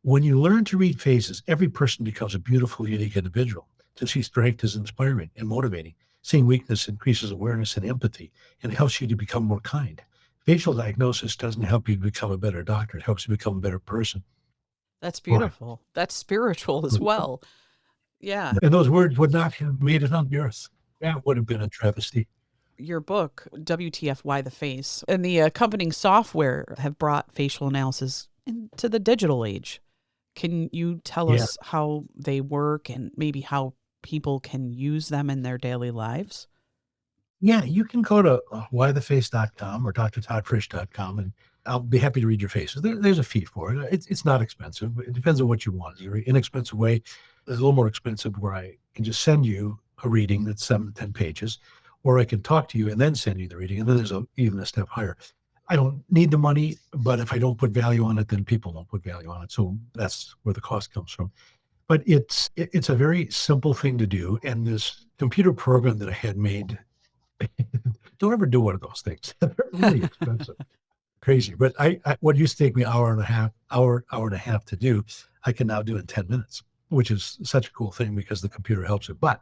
When you learn to read faces, every person becomes a beautiful, unique individual. To see strength is inspiring and motivating. Seeing weakness increases awareness and empathy, and it helps you to become more kind. Facial diagnosis doesn't help you become a better doctor. It helps you become a better person. That's beautiful. That's spiritual as well. Yeah. And those words would not have made it on the earth. That would have been a travesty. Your book, WTF, Why the Face, and the accompanying software have brought facial analysis into the digital age. Can you tell us how they work and maybe how people can use them in their daily lives? Yeah, you can go to whytheface.com or drtoddfrisch.com, and I'll be happy to read your faces. There's a fee for it. It's not expensive. It depends on what you want. There's an inexpensive way. There's a little more expensive where I can just send you a reading that's 7 to 10 pages, or I can talk to you and then send you the reading. And then there's even a step higher. I don't need the money, but if I don't put value on it, then people don't put value on it. So that's where the cost comes from. But it's a very simple thing to do. And this computer program that I had made, don't ever do one of those things. They're really expensive. Crazy. But what used to take me hour and a half to do, I can now do in 10 minutes, which is such a cool thing because the computer helps it. But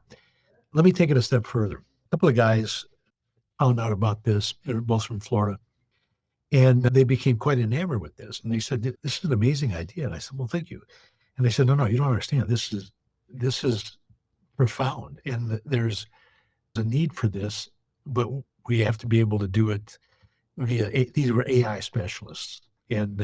let me take it a step further. A couple of guys found out about this. They're both from Florida. And they became quite enamored with this. And they said, this is an amazing idea. And I said, well, thank you. And they said, no, you don't understand. This is profound. And there's a need for this, but we have to be able to do it via, these were AI specialists. And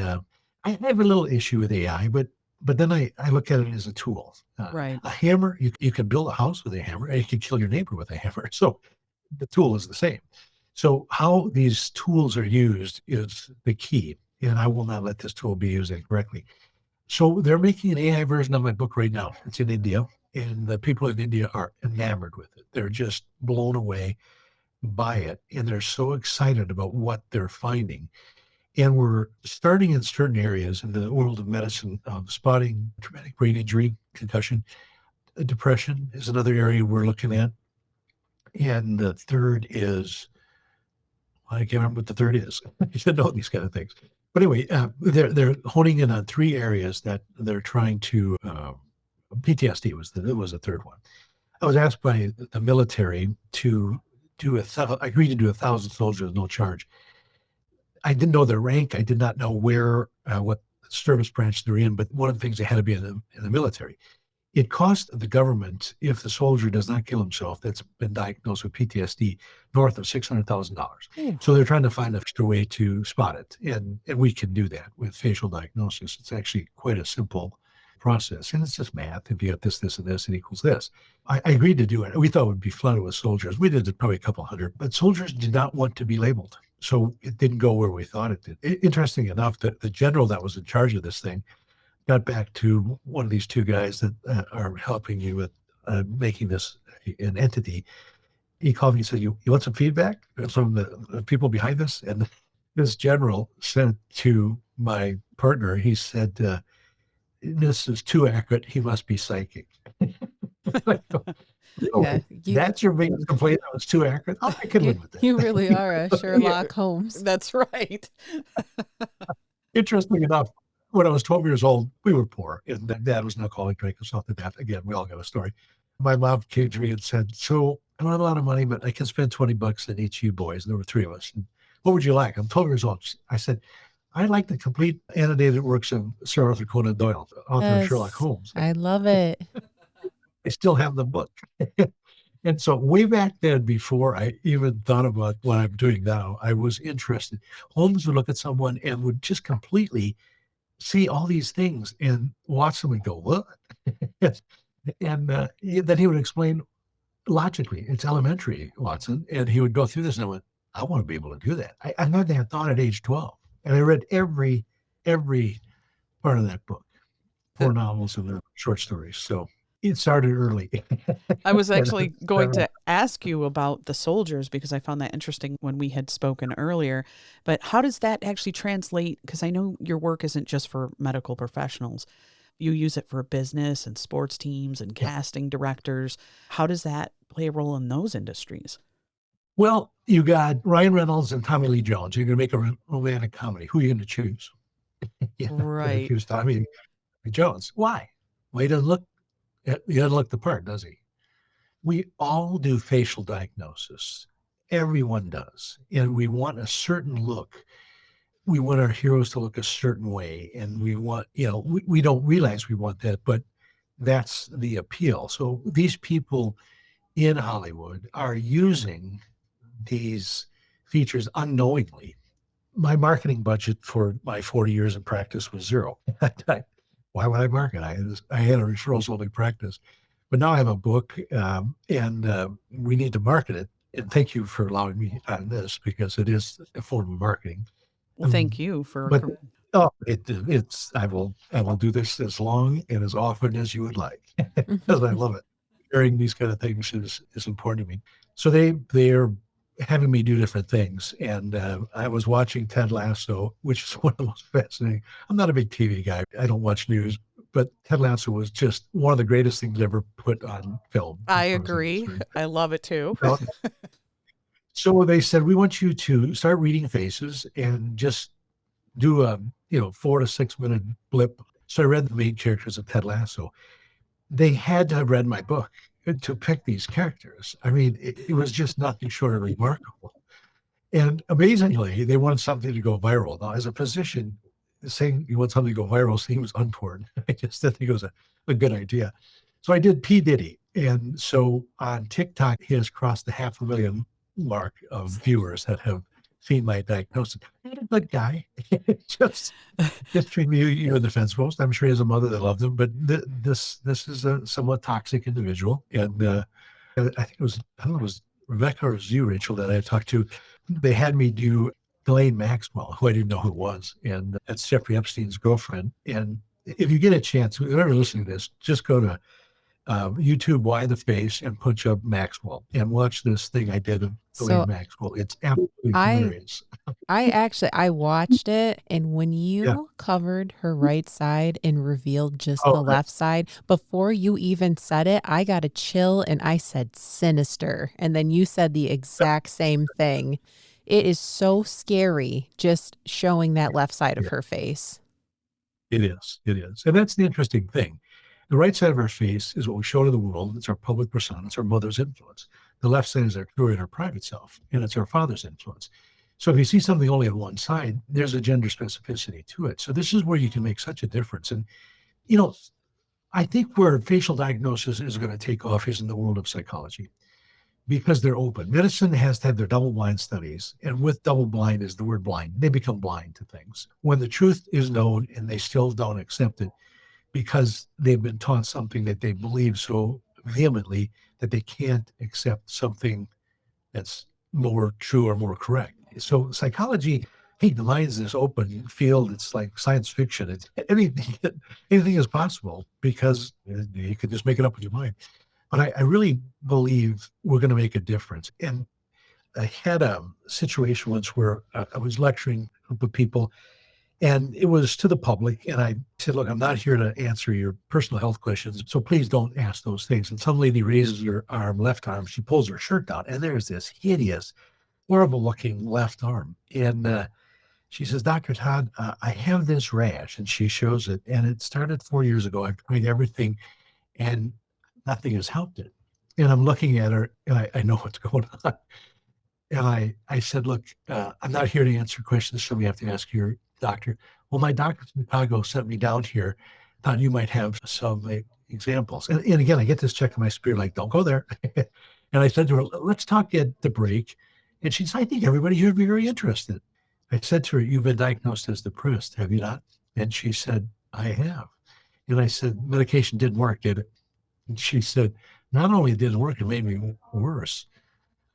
I have a little issue with AI, but then I look at it as a tool. Right. A hammer, you can build a house with a hammer, and you can kill your neighbor with a hammer. So the tool is the same. So how these tools are used is the key, and I will not let this tool be used incorrectly. So they're making an AI version of my book right now. It's in India, and the people in India are enamored with it. They're just blown away by it, and they're so excited about what they're finding. And we're starting in certain areas in the world of medicine, spotting traumatic brain injury, concussion. Depression is another area we're looking at. And the third is, I can't remember what the third is. You should know these kind of things. But anyway, they're honing in on three areas that they're trying to, PTSD was the third one. I was asked by the military to I agreed to do 1,000 soldiers, no charge. I didn't know their rank. I did not know what service branch they're in, but one of the things they had to be in the military. It costs the government, if the soldier does not kill himself, that's been diagnosed with PTSD, north of $600,000. So they're trying to find a extra way to spot it. And we can do that with facial diagnosis. It's actually quite a simple process. And it's just math. If you have this, this, and this, it equals this. I agreed to do it. We thought it would be flooded with soldiers. We did probably a couple hundred, but soldiers did not want to be labeled. So it didn't go where we thought it did. Interesting enough, the general that was in charge of this thing got back to one of these two guys that are helping you with making this an entity. He called me and said, you want some feedback from the people behind this? And this general said to my partner, he said, this is too accurate. He must be psychic. That's your biggest complaint? That was too accurate? I can live with that. You really are a Sherlock Holmes. That's right. Interesting enough, when I was 12 years old, we were poor. And Dad was an alcoholic, drank himself to death. Again, we all got a story. My mom came to me and said, so I don't have a lot of money, but I can spend $20 on each of you boys. And there were three of us. And what would you like? I'm 12 years old. I said, I'd like the complete annotated works of Sir Arthur Conan Doyle, author of Sherlock Holmes. I love it. I still have the book. And so way back then, before I even thought about what I'm doing now, I was interested. Holmes would look at someone and would just completely see all these things and watch them and go, what? And then he would explain logically, it's elementary, Watson. And he would go through this and I went, I want to be able to do that. I had that thought at age 12. And I read every part of that book, 4 novels and the short stories. So it started early. I was actually going to ask you about the soldiers because I found that interesting when we had spoken earlier. But how does that actually translate? Because I know your work isn't just for medical professionals. You use it for business and sports teams and casting directors. How does that play a role in those industries? Well, you got Ryan Reynolds and Tommy Lee Jones. You're going to make a romantic comedy. Who are you going to choose? Right. Choose Tommy Lee Jones. Why? Well, he doesn't look the part, does he? We all do facial diagnosis. Everyone does. And we want a certain look. We want our heroes to look a certain way. And we want, we don't realize we want that, but that's the appeal. So these people in Hollywood are using these features unknowingly. My marketing budget for my 40 years in practice was zero. Why would I market? I had a referrals only practice, but now I have a book and we need to market it. And thank you for allowing me on this because it is a form of marketing. Well, thank you for. It's I will do this as long and as often as you would like because I love it. Sharing these kind of things is important to me. So they're having me do different things. And I was watching Ted Lasso, which is one of the most fascinating. I'm not a big TV guy. I don't watch news, but Ted Lasso was just one of the greatest things ever put on film. I agree. I love it too. So they said, we want you to start reading faces and just do a 4 to 6 minute blip. So I read the main characters of Ted Lasso. They had to have read my book to pick these characters. I mean, it was just nothing short of remarkable. And amazingly, they wanted something to go viral. Now, as a physician, saying you want something to go viral seems untoward. I just didn't think it was a good idea. So I did P. Diddy. And so on TikTok, he has crossed the 500,000 mark of viewers that have seen my diagnosis. He's a good guy. just between you and the fence post. I'm sure he has a mother that loved him, but this is a somewhat toxic individual. And I think it was Rebecca or you, Rachel, that I talked to. They had me do Ghislaine Maxwell, who I didn't know who it was, and that's Jeffrey Epstein's girlfriend. And if you get a chance, whoever listening to this, just go to YouTube, Why the Face, and punch up Maxwell and watch this thing I did of Ghislaine Maxwell. It's absolutely hilarious. I watched it, and when Yeah. you covered her right side and revealed just Oh, the left side, before you even said it, I got a chill and I said sinister. And then you said the exact same thing. It is so scary just showing that left side of yeah, her face. it is. It is. And that's the interesting thing. The right side of our face is what we show to the world. It's our public persona. It's our mother's influence. The left side is our true and our private self, and it's our father's influence. So if you see something only on one side, there's a gender specificity to it. So this is where you can make such a difference. And, you know, I think where facial diagnosis is going to take off is in the world of psychology because they're open. Medicine has to have their double blind studies. And with double blind is the word blind. They become blind to things. When the truth is known and they still don't accept it because they've been taught something that they believe so vehemently that they can't accept something that's more true or more correct. So psychology, hey, the mind is this open field. It's like science fiction. It's anything is possible because you can just make it up in your mind. But I really believe we're going to make a difference. And I had a situation once where I was lecturing a group of people, and it was to the public. And I said, look, I'm not here to answer your personal health questions, so please don't ask those things. And some lady raises her arm, left arm, she pulls her shirt down, and there's this hideous, horrible looking left arm. And she says, Dr. Todd, I have this rash. And she shows it. And it started 4 years ago. I've tried everything, and nothing has helped it. And I'm looking at her, and I know what's going on. And I said, look, I'm not here to answer questions, so we have to ask your doctor. Well, my doctor in Chicago sent me down here, thought you might have some examples. And again, I get this check in my spirit, like, don't go there. And I said to her, let's talk at the break. And she said, I think everybody here would be very interested. I said to her, you've been diagnosed as depressed, have you not? And she said, I have. And I said, medication didn't work, did it? And she said, not only did it work, it made me worse.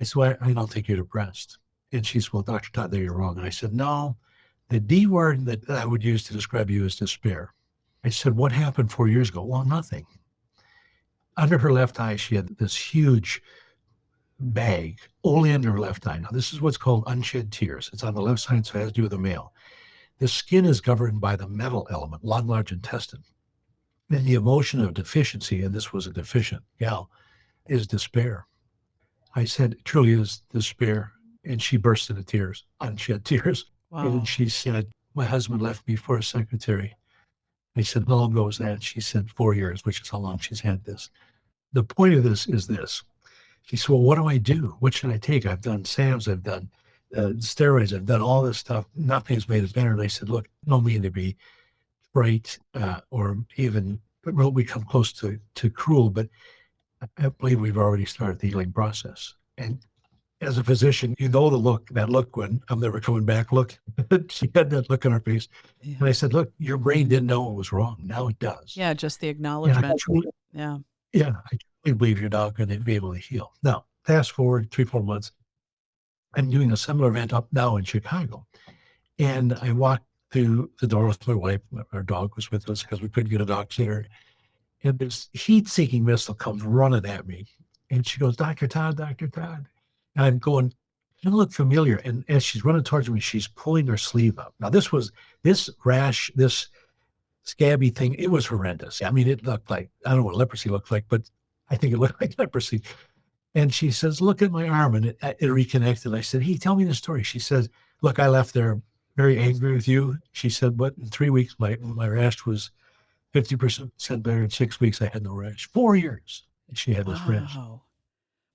I said, well, I don't think you're depressed. And she said, well, Dr. Todd, there you're wrong. And I said, no, the D word that I would use to describe you is despair. I said, what happened 4 years ago? Well, nothing. Under her left eye, she had this huge bag only under her left eye. Now, this is what's called unshed tears. It's on the left side, so it has to do with the male. The skin is governed by the metal element, lung, large intestine. And the emotion of deficiency, and this was a deficient gal, is despair. I said, it truly is despair. And she burst into tears, unshed tears. Wow. And she said, my husband left me for a secretary. I said, how long ago was that? She said, 4 years, which is how long she's had this. The point of this is this. She said, well, what do I do? What should I take? I've done SAMs, I've done steroids, I've done all this stuff. Nothing's made it better. And I said, look, I don't mean to be bright or even we come close to cruel, but I believe we've already started the healing process. And as a physician, you know that look when I'm never coming back look. She had that look on her face. Yeah. And I said, look, your brain didn't know it was wrong. Now it does. Yeah, just the And acknowledgement. Yeah. I truly believe you're now going to be able to heal. Now, fast forward 3-4 months, I'm doing a similar event up now in Chicago. And I walked through the door with my wife. Our dog was with us because we couldn't get a dog sitter. And this heat-seeking missile comes running at me. And she goes, Dr. Todd, Dr. Todd. And I'm going, you look familiar. And as she's running towards me, she's pulling her sleeve up. Now, this rash, this scabby thing, it was horrendous. I mean, it looked like, I don't know what leprosy looked like, but I think it looked like leprosy. And she says, look at my arm. And it reconnected. I said, hey, tell me the story. She says, look, I left there very angry with you. She said, but in 3 weeks, my rash was 50% better. In 6 weeks, I had no rash. 4 years, she had this rash. Wow.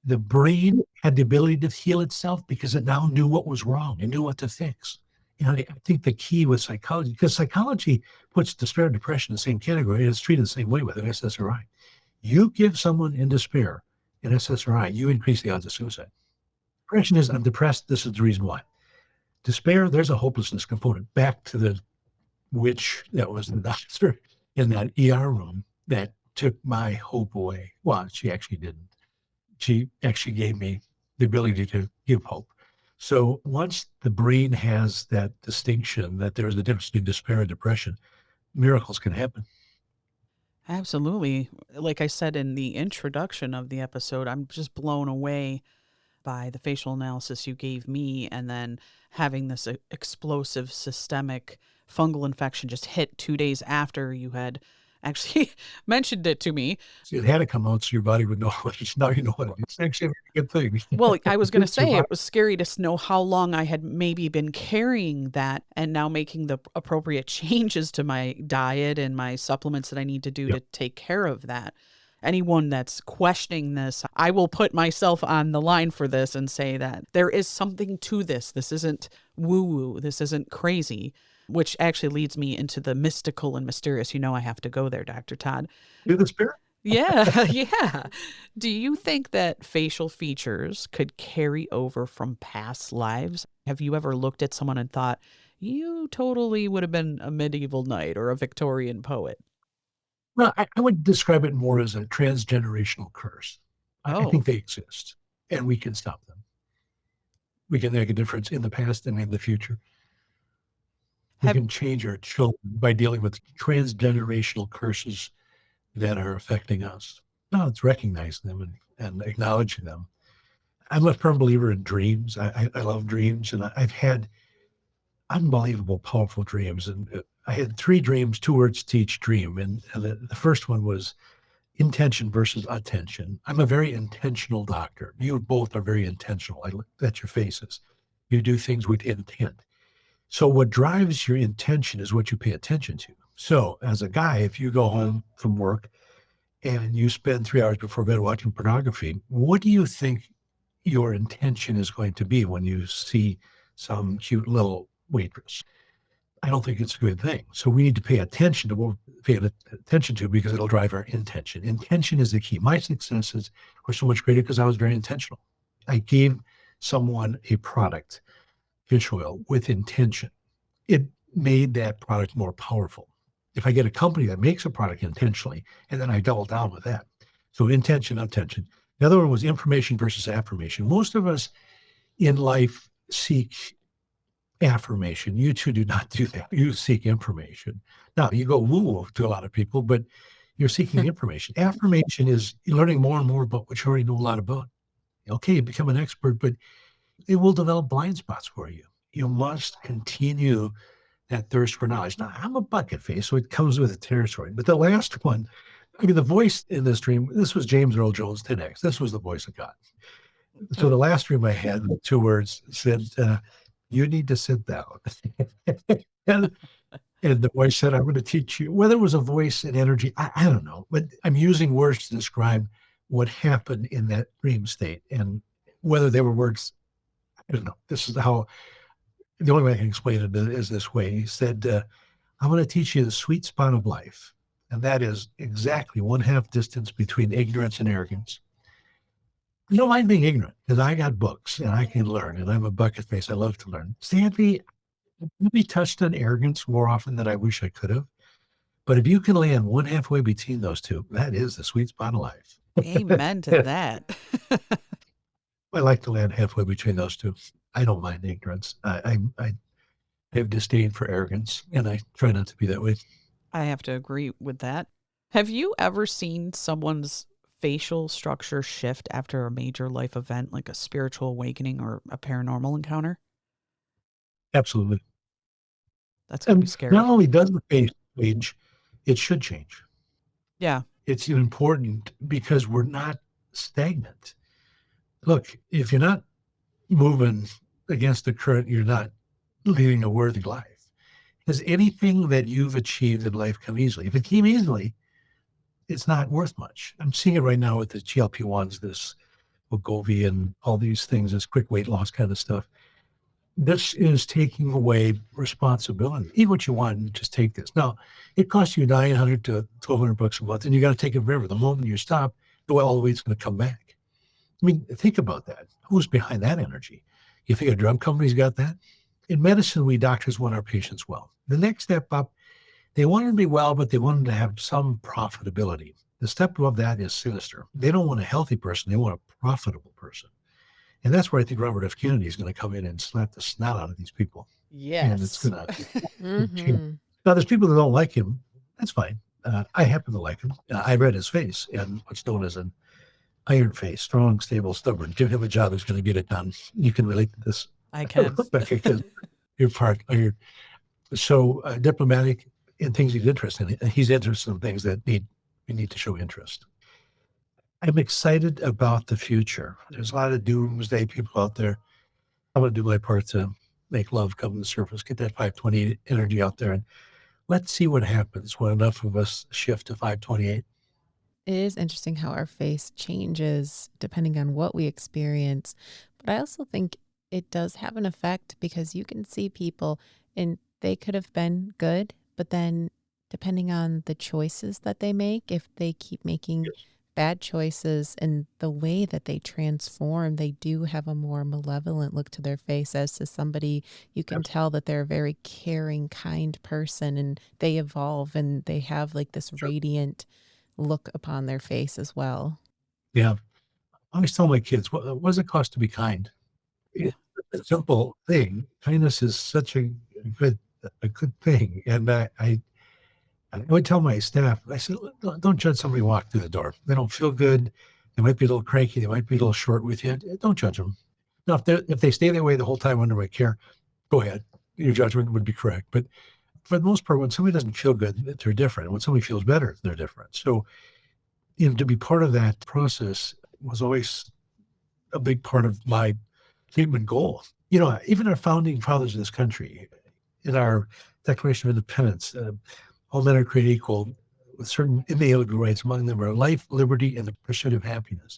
The brain had the ability to heal itself because it now knew what was wrong. It knew what to fix. I think the key with psychology, because psychology puts despair and depression in the same category, and it's treated the same way with an SSRI. You give someone in despair an SSRI, you increase the odds of suicide. Depression is, I'm depressed, this is the reason why. Despair, there's a hopelessness component. Back to the witch that was the doctor in that ER room that took my hope away. Well, she actually didn't. She actually gave me the ability to give hope. So once the brain has that distinction that there's a difference between despair and depression, miracles can happen. Absolutely. Like I said in the introduction of the episode, I'm just blown away by the facial analysis you gave me, and then having this explosive systemic fungal infection just hit 2 days after you had actually mentioned it to me. So it had to come out so your body would know. Now you know what it is. It's actually a good thing. Well, I was going to say it was scary to know how long I had maybe been carrying that, and now making the appropriate changes to my diet and my supplements that I need to do to take care of that. Anyone that's questioning this, I will put myself on the line for this and say that there is something to this. This isn't woo-woo. This isn't crazy, which actually leads me into the mystical and mysterious. You know, I have to go there, Dr. Todd. You're the spirit? Yeah, yeah. Do you think that facial features could carry over from past lives? Have you ever looked at someone and thought, you totally would have been a medieval knight or a Victorian poet? Well, I would describe it more as a transgenerational curse. I Oh, think they exist, and we can stop them. We can make a difference in the past and in the future. We have can change our children by dealing with transgenerational curses that are affecting us. Now let's recognize them and acknowledge them. I'm a firm believer in dreams. I love dreams, and I've had unbelievable, powerful dreams. And I had 3 dreams, 2 words to each dream. And the first one was intention versus attention. I'm a very intentional doctor. You both are very intentional. I look at your faces. You do things with intent. So what drives your intention is what you pay attention to. So as a guy, if you go home from work and you spend 3 hours before bed watching pornography, what do you think your intention is going to be when you see some cute little waitress? I don't think it's a good thing. So we need to pay attention to what we're paying attention to, because it'll drive our intention. Intention is the key. My successes were so much greater because I was very intentional. I gave someone a product, fish oil, with intention. It made that product more powerful. If I get a company that makes a product intentionally, and then I double down with that. So intention, attention. The other one was information versus affirmation. Most of us in life seek affirmation. You two do not do that. You seek information. Now, you go woo to a lot of people, but you're seeking information. Affirmation is learning more and more about what you already know a lot about. Okay, you become an expert, but it will develop blind spots for you. You must continue that thirst for knowledge. Now, I'm a bucket face, so it comes with the territory. But the last one, the voice in this dream, this was James Earl Jones 10X. This was the voice of God. So the last dream I had, 2 words, said, you need to sit down. and the voice said, I'm going to teach you. Whether it was a voice and energy, I don't know. But I'm using words to describe what happened in that dream state. And whether they were words, I don't know. This is how, the only way I can explain it is this way. He said, I'm going to teach you the sweet spot of life. And that is exactly 1/2 distance between ignorance and arrogance. You don't mind being ignorant, because I got books and I can learn, and I'm a bucket face. I love to learn. Sandy, I'll be touched on arrogance more often than I wish I could have. But if you can land 1/2 way between those two, that is the sweet spot of life. amen to that. I like to land halfway between those two. I don't mind ignorance. I have disdain for arrogance, and I try not to be that way. I have to agree with that. Have you ever seen someone's facial structure shift after a major life event, like a spiritual awakening or a paranormal encounter? Absolutely. That's going to be And scary. not only does the face change, it should change. Yeah. It's important because we're not stagnant. Look, if you're not moving against the current, you're not leading a worthy life. Has anything that you've achieved in life come easily? If it came easily, it's not worth much. I'm seeing it right now with the GLP-1s, this Wegovy and all these things, this quick weight loss kind of stuff. This is taking away responsibility. Eat what you want and just take this. Now, it costs you $900 to $1,200 a month, and you got to take it forever. The moment you stop, all the weight's going to come back. I mean, think about that. Who's behind that energy? You think a drug company's got that? In medicine, we doctors want our patients well. The next step up, they want them to be well, but they want them to have some profitability. The step above that is sinister. They don't want a healthy person. They want a profitable person. And that's where I think Robert F. Kennedy is going to come in and slap the snot out of these people. And it's Yes. going to change. Now, there's people that don't like him. That's fine. I happen to like him. I read his face and what's known as an iron face, strong, stable, stubborn. Give him a job, he's going to get it done. You can relate to this, I can. Rebecca, because you're so diplomatic in things he's interested in. He's interested in things that we need to show interest. I'm excited about the future. There's a lot of doomsday people out there. I'm going to do my part to make love come to the surface, get that 528 energy out there, and let's see what happens when enough of us shift to 528. It is interesting how our face changes depending on what we experience. But I also think it does have an effect because you can see people and they could have been good, but then depending on the choices that they make, if they keep making Yes. bad choices and the way that they transform, they do have a more malevolent look to their face as to somebody you can tell that they're a very caring, kind person and they evolve and they have like this radiant look upon their face as well. Yeah. I always tell my kids, what does it cost to be kind? Yeah. It's a simple thing. Kindness is such a good thing. And I would tell my staff, I said, don't judge somebody who walked through the door. They don't feel good. They might be a little cranky. They might be a little short with you. Don't judge them. Now, if they stay that way the whole time under my care, go ahead. Your judgment would be correct. But for the most part, when somebody doesn't feel good, they're different. When somebody feels better, they're different. So, to be part of that process was always a big part of my treatment goal. Even our founding fathers of this country, in our Declaration of Independence, all men are created equal with certain inalienable rights. Among them are life, liberty, and the pursuit of happiness.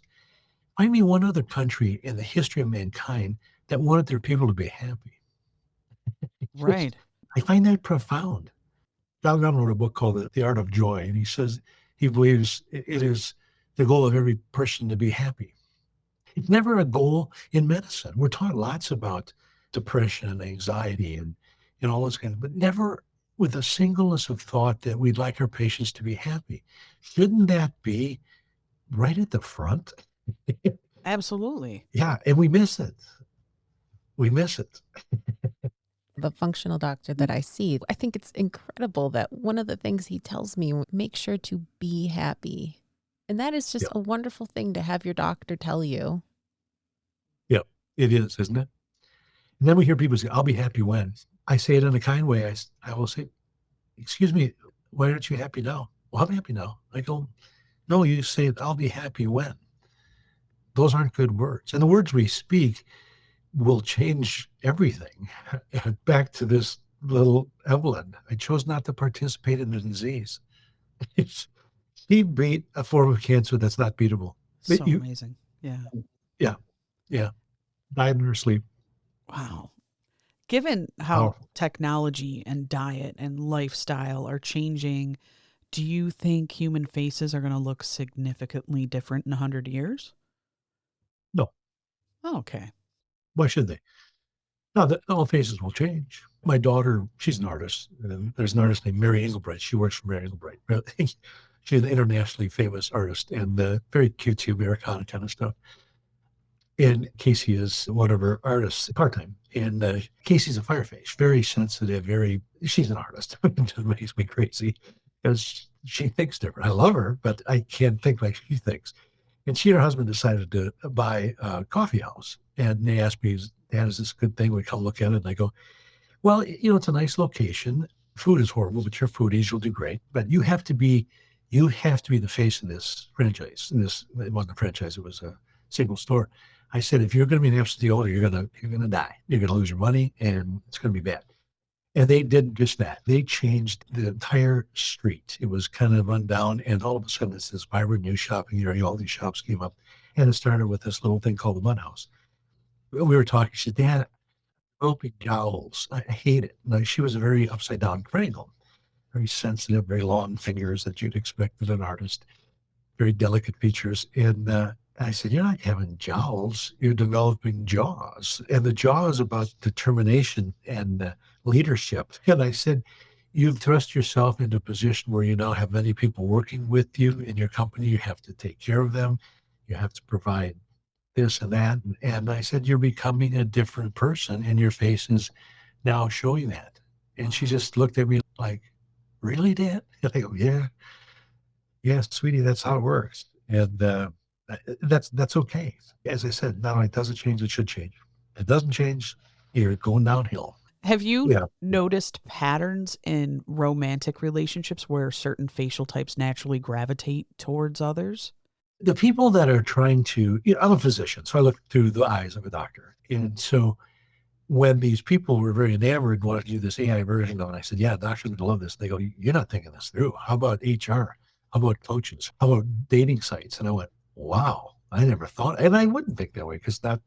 Find me one other country in the history of mankind that wanted their people to be happy. Right. I find that profound. John Gunn wrote a book called The Art of Joy, and he says he believes it is the goal of every person to be happy. It's never a goal in medicine. We're taught lots about depression and anxiety and all those kinds, but never with a singleness of thought that we'd like our patients to be happy. Shouldn't that be right at the front? Absolutely. Yeah, and we miss it. We miss it. The functional doctor that I see, I think it's incredible that one of the things he tells me, make sure to be happy. And that is just Yeah. a wonderful thing to have your doctor tell you. Yeah, it is, isn't it? And then we hear people say, I'll be happy when. I say it in a kind way. I will say, excuse me, why aren't you happy now? Well, I'm happy now. I go, no, you say, I'll be happy when. Those aren't good words. And the words we speak will change everything. Back to this little Evelyn. I chose not to participate in the disease. She beat a form of cancer that's not beatable. So But amazing. Yeah. Yeah. Died in her sleep. Wow. Given how Powerful. technology and diet and lifestyle are changing, do you think human faces are going to look significantly different in 100 years? No. Oh, okay. Why should they? No, all faces will change. My daughter, she's an artist. There's an artist named Mary Engelbreit. She works for Mary Engelbreit. She's an internationally famous artist and very cutesy Americana kind of stuff. And Casey is one of her artists part-time. And Casey's a fireface, very sensitive, she's an artist. It makes me crazy because she thinks different. I love her, but I can't think like she thinks. And she and her husband decided to buy a coffee house. And they asked me, Dad, is this a good thing? We come look at it. And I go, well, it's a nice location. Food is horrible, but you're foodies. You'll do great. But you have to be the face of this franchise. It wasn't a franchise. It was a single store. I said, if you're going to be an absentee owner, you're going to die. You're going to lose your money, and it's going to be bad. And they did just that. They changed the entire street. It was kind of run down, and all of a sudden, it's this vibrant new shopping area. All these shops came up, and it started with this little thing called the Mud House. We were talking. She said, Dad, developing jowls. I hate it. Like, she was a very upside-down triangle, very sensitive, very long fingers that you'd expect in an artist, very delicate features. And I said, you're not having jowls, you're developing jaws. And the jaw is about determination and leadership. And I said, you've thrust yourself into a position where you now have many people working with you in your company. You have to take care of them. You have to provide this and that. And I said, you're becoming a different person, and your face is now showing that. And she just looked at me like, really, Dad? And I go, yeah, sweetie, that's how it works. And That's okay. As I said, not only does it change, it should change. It doesn't change, you're going downhill. Have you Yeah. noticed patterns in romantic relationships where certain facial types naturally gravitate towards others? The people that are trying to, I'm a physician, so I look through the eyes of a doctor. And so when these people were very enamored and wanted to do this AI version of it, I said, yeah, doctors would love this. They go, you're not thinking this through. How about HR? How about coaches? How about dating sites? And I went, wow, I never thought, and I wouldn't think that way because not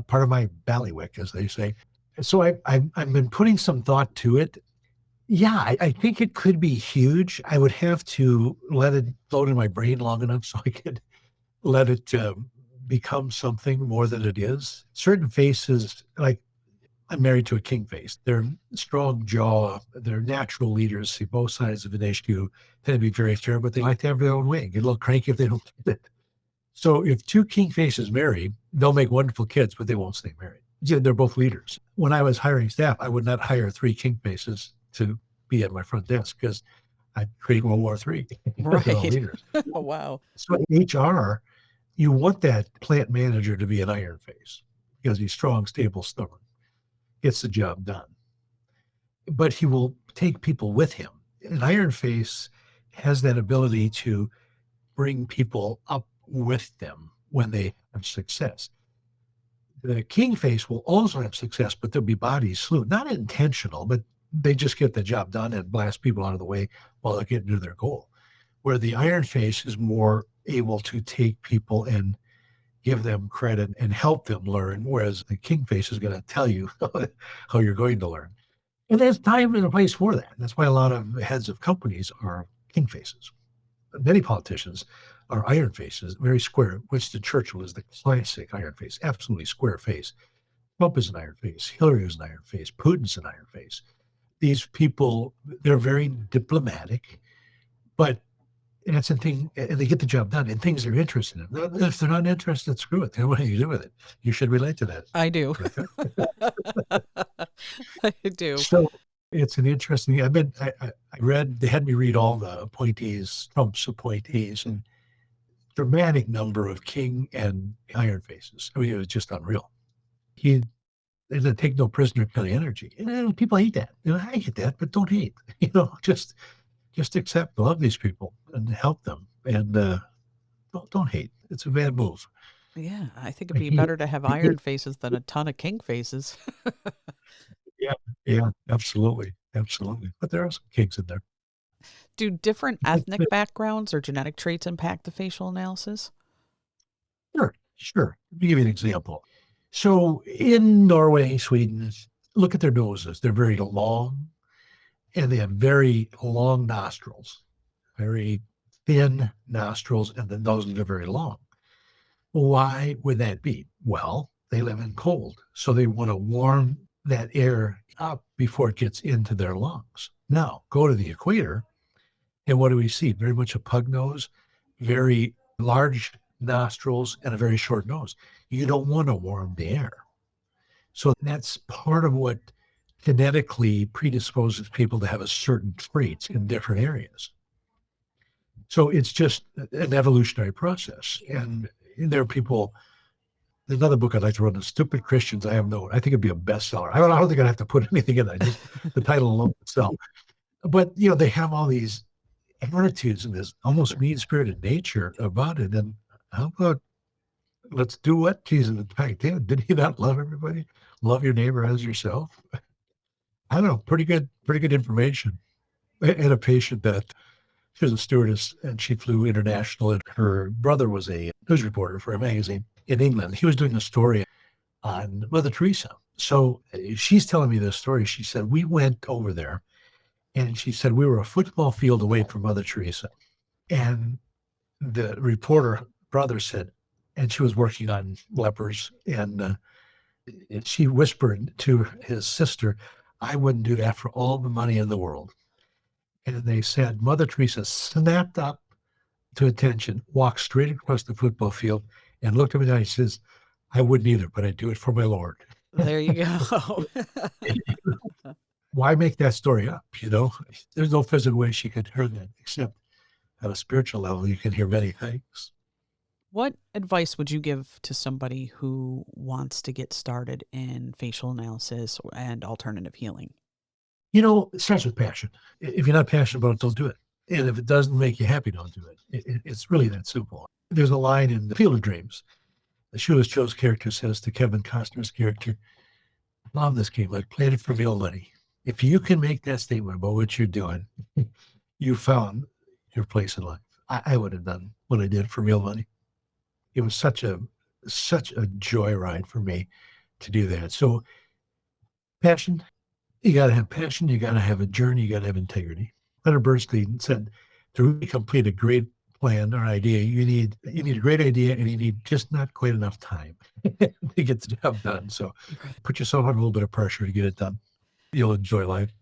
part of my ballywick, as they say. So I've been putting some thought to it. Yeah, I think it could be huge. I would have to let it float in my brain long enough so I could let it become something more than it is. Certain faces, like I'm married to a king face. They're strong jaw. They're natural leaders. See both sides of an issue. Tend to be very fair, but they like to have their own way. Get a little cranky if they don't get it. So if two king faces marry, they'll make wonderful kids, but they won't stay married. Yeah, they're both leaders. When I was hiring staff, I would not hire 3 king faces to be at my front desk because I'd create World War III. They're all Right. leaders. Oh, wow. So HR, you want that plant manager to be an iron face because he's strong, stable, stubborn, gets the job done. But he will take people with him. An iron face has that ability to bring people up with them when they have success. The king face will also have success, but there'll be bodies slew. Not intentional, but they just get the job done and blast people out of the way while they're getting to their goal. Where the iron face is more able to take people and give them credit and help them learn, whereas the king face is going to tell you how you're going to learn. And there's time and a place for that. That's why a lot of heads of companies are king faces. Many politicians are iron faces, very square. Winston Churchill is the classic iron face, absolutely square face. Trump is an iron face. Hillary is an iron face. Putin's an iron face. These people, they're very diplomatic, but that's the thing, and they get the job done and things they're interested in. If they're not interested, screw it. Then what do you do with it? You should relate to that. I do. I do. So it's an interesting. I read. They had me read all the appointees, Trump's appointees, and dramatic number of king and iron faces. I mean, it was just unreal. He doesn't take no prisoner kind of energy. And people hate that. I hate that, but don't hate. Just accept, love these people, and help them, and don't hate. It's a bad move. Yeah, I think it'd be better to have iron faces than a ton of king faces. Yeah, absolutely. But there are some kings in there. Do different ethnic backgrounds or genetic traits impact the facial analysis? Sure. Let me give you an example. So in Norway, Sweden, look at their noses. They're very long, and they have very long nostrils, very thin nostrils, and the noses are very long. Why would that be? Well, they live in cold, so they want to warm that air up before it gets into their lungs. Now, go to the equator, and what do we see? Very much a pug nose, very large nostrils, and a very short nose. You don't want to warm the air. So that's part of what genetically predisposes people to have a certain traits in different areas. So it's just an evolutionary process. And there are people, there's another book I'd like to run, The Stupid Christians I think it'd be a bestseller. I don't think I'd have to put anything in it, just the title alone itself. But, they have all these attitudes and this almost mean-spirited nature about it. And how about, let's do what Jesus, in fact, did he not love everybody? Love your neighbor as yourself? I don't know, pretty good information. I had a patient that, she was a stewardess and she flew international, and her brother was a news reporter for a magazine in England. He was doing a story on Mother Teresa. So she's telling me this story. She said, we went over there, and she said, we were a football field away from Mother Teresa. And the reporter brother said, and she was working on lepers, and she whispered to his sister, I wouldn't do that for all the money in the world. And they said, Mother Teresa snapped up to attention, walked straight across the football field, and looked at me and he says, I wouldn't either, but I'd do it for my Lord. There you go. Why make that story up? There's no physical way she could hear that, except at a spiritual level, you can hear many things. What advice would you give to somebody who wants to get started in facial analysis and alternative healing? It starts with passion. If you're not passionate about it, don't do it. And if it doesn't make you happy, don't do it. It's really that simple. There's a line in The Field of Dreams. The Shoeless Joe's character says to Kevin Costner's character, love this game, I played it for real money. If you can make that statement about what you're doing, you found your place in life. I would have done what I did for real money. It was such a joyride for me to do that. So passion, you got to have passion. You got to have a journey. You got to have integrity. Leonard Bernstein said, to really complete a great plan or idea, you need a great idea, and you need just not quite enough time to get the job done. So put yourself on a little bit of pressure to get it done. You'll enjoy life.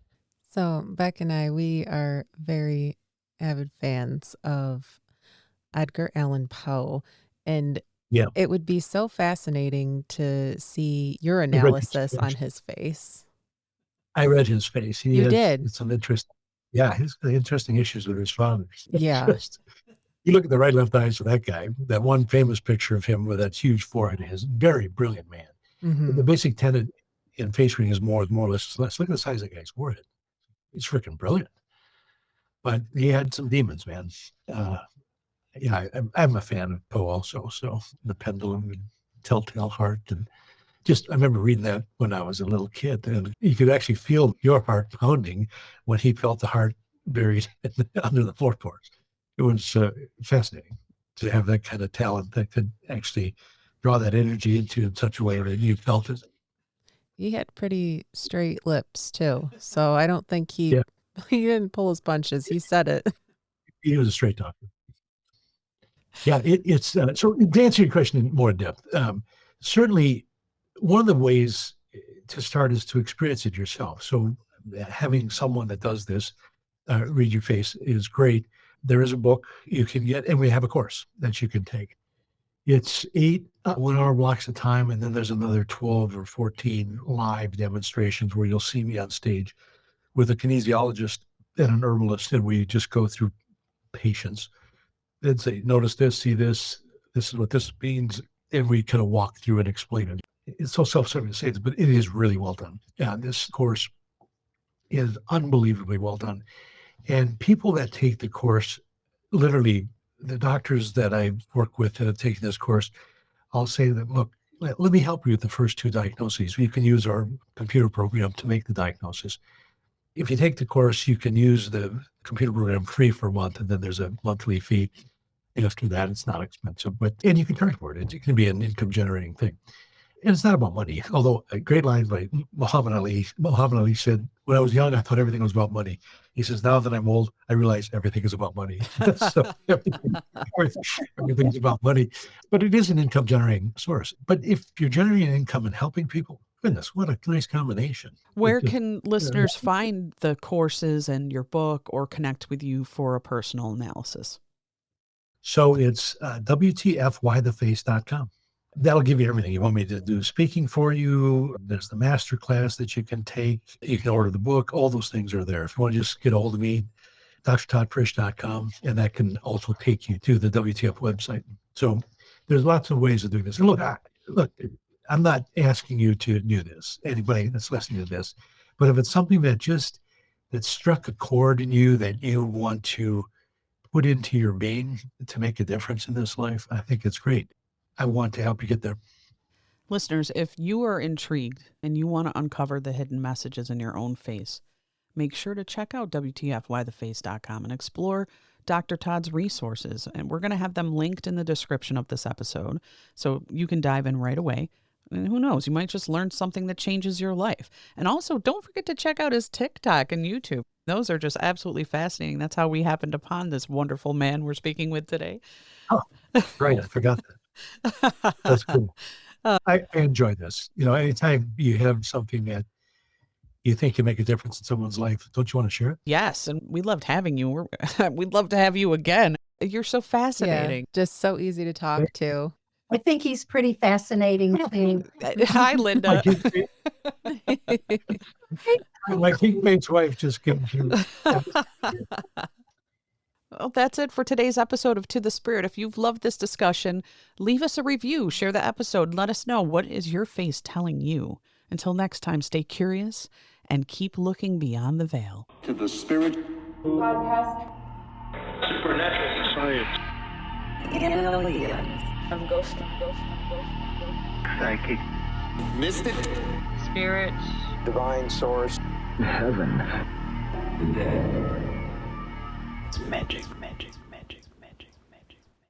So Beck and I, we are very avid fans of Edgar Allan Poe. And Yeah. it would be so fascinating to see your analysis on his face. I read his face. You did? Some interesting, his interesting issues with his father. Yeah. You look at the right left eyes for that guy, that one famous picture of him with that huge forehead, his very brilliant man. Mm-hmm. The basic tenet in face reading is more or less less. Look at the size of the guy's forehead. He's freaking brilliant. But he had some demons, man. I'm a fan of Poe also. So The Pendulum and Telltale Heart. And I remember reading that when I was a little kid. And you could actually feel your heart pounding when he felt the heart buried under the floorboards. It was fascinating to have that kind of talent that could actually draw that energy into in such a way that you felt it. He had pretty straight lips too. So I don't think he didn't pull his punches. He said it. He was a straight talker. Yeah, it's so to answer your question in more depth, certainly one of the ways to start is to experience it yourself. So having someone that does this read your face is great. There is a book you can get, and we have a course that you can take. It's 8 1-hour blocks of time, and then there's another 12 or 14 live demonstrations where you'll see me on stage with a kinesiologist and an herbalist, and we just go through patients and say, notice this, see this is what this means, and we kind of walk through and explain it. It's so self-serving to say this, but it is really well done. Yeah, this course is unbelievably well done. And people that take the course, literally the doctors that I work with that have taken this course, I'll say that, look, let me help you with the first 2 diagnoses. You can use our computer program to make the diagnosis. If you take the course, you can use the computer program free for a month, and then there's a monthly fee. After that, it's not expensive, and you can charge for it. It can be an income generating thing. And it's not about money, although a great line by Muhammad Ali. Muhammad Ali said, when I was young, I thought everything was about money. He says, now that I'm old, I realize everything is about money. So everything's about money. But it is an income generating source. But if you're generating income and helping people, goodness, what a nice combination. Where can listeners find the courses and your book or connect with you for a personal analysis? So it's WTFWhyTheFace.com. That'll give you everything. You want me to do speaking for you? There's the master class that you can take. You can order the book. All those things are there. If you want to just get a hold of me, drtoddfrisch.com, and that can also take you to the WTF website. So there's lots of ways of doing this. And look, I'm not asking you to do this, anybody that's listening to this, but if it's something that struck a chord in you that you want to put into your being to make a difference in this life, I think it's great. I want to help you get there. Listeners, if you are intrigued and you want to uncover the hidden messages in your own face, make sure to check out WTFWhyTheFace.com and explore Dr. Todd's resources. And we're going to have them linked in the description of this episode, so you can dive in right away. And who knows, you might just learn something that changes your life. And also, don't forget to check out his TikTok and YouTube. Those are just absolutely fascinating. That's how we happened upon this wonderful man we're speaking with today. Oh, right. I forgot that. That's cool. I enjoy this. Anytime you have something that you think can make a difference in someone's life, don't you want to share it? Yes, and we loved having you. We'd love to have you again. You're so fascinating. Yeah, just so easy to talk to. I think he's pretty fascinating too. Hi, Linda. My teammate's wife just gave you. Well, that's it for today's episode of To the Spirit. If you've loved this discussion, leave us a review, share the episode, let us know what is your face telling you. Until next time, stay curious and keep looking beyond the veil. To the Spirit Podcast. Supernatural Science I'm ghost. Psychic Mystic Spirit. Divine Source Heaven The Dead. It's magic.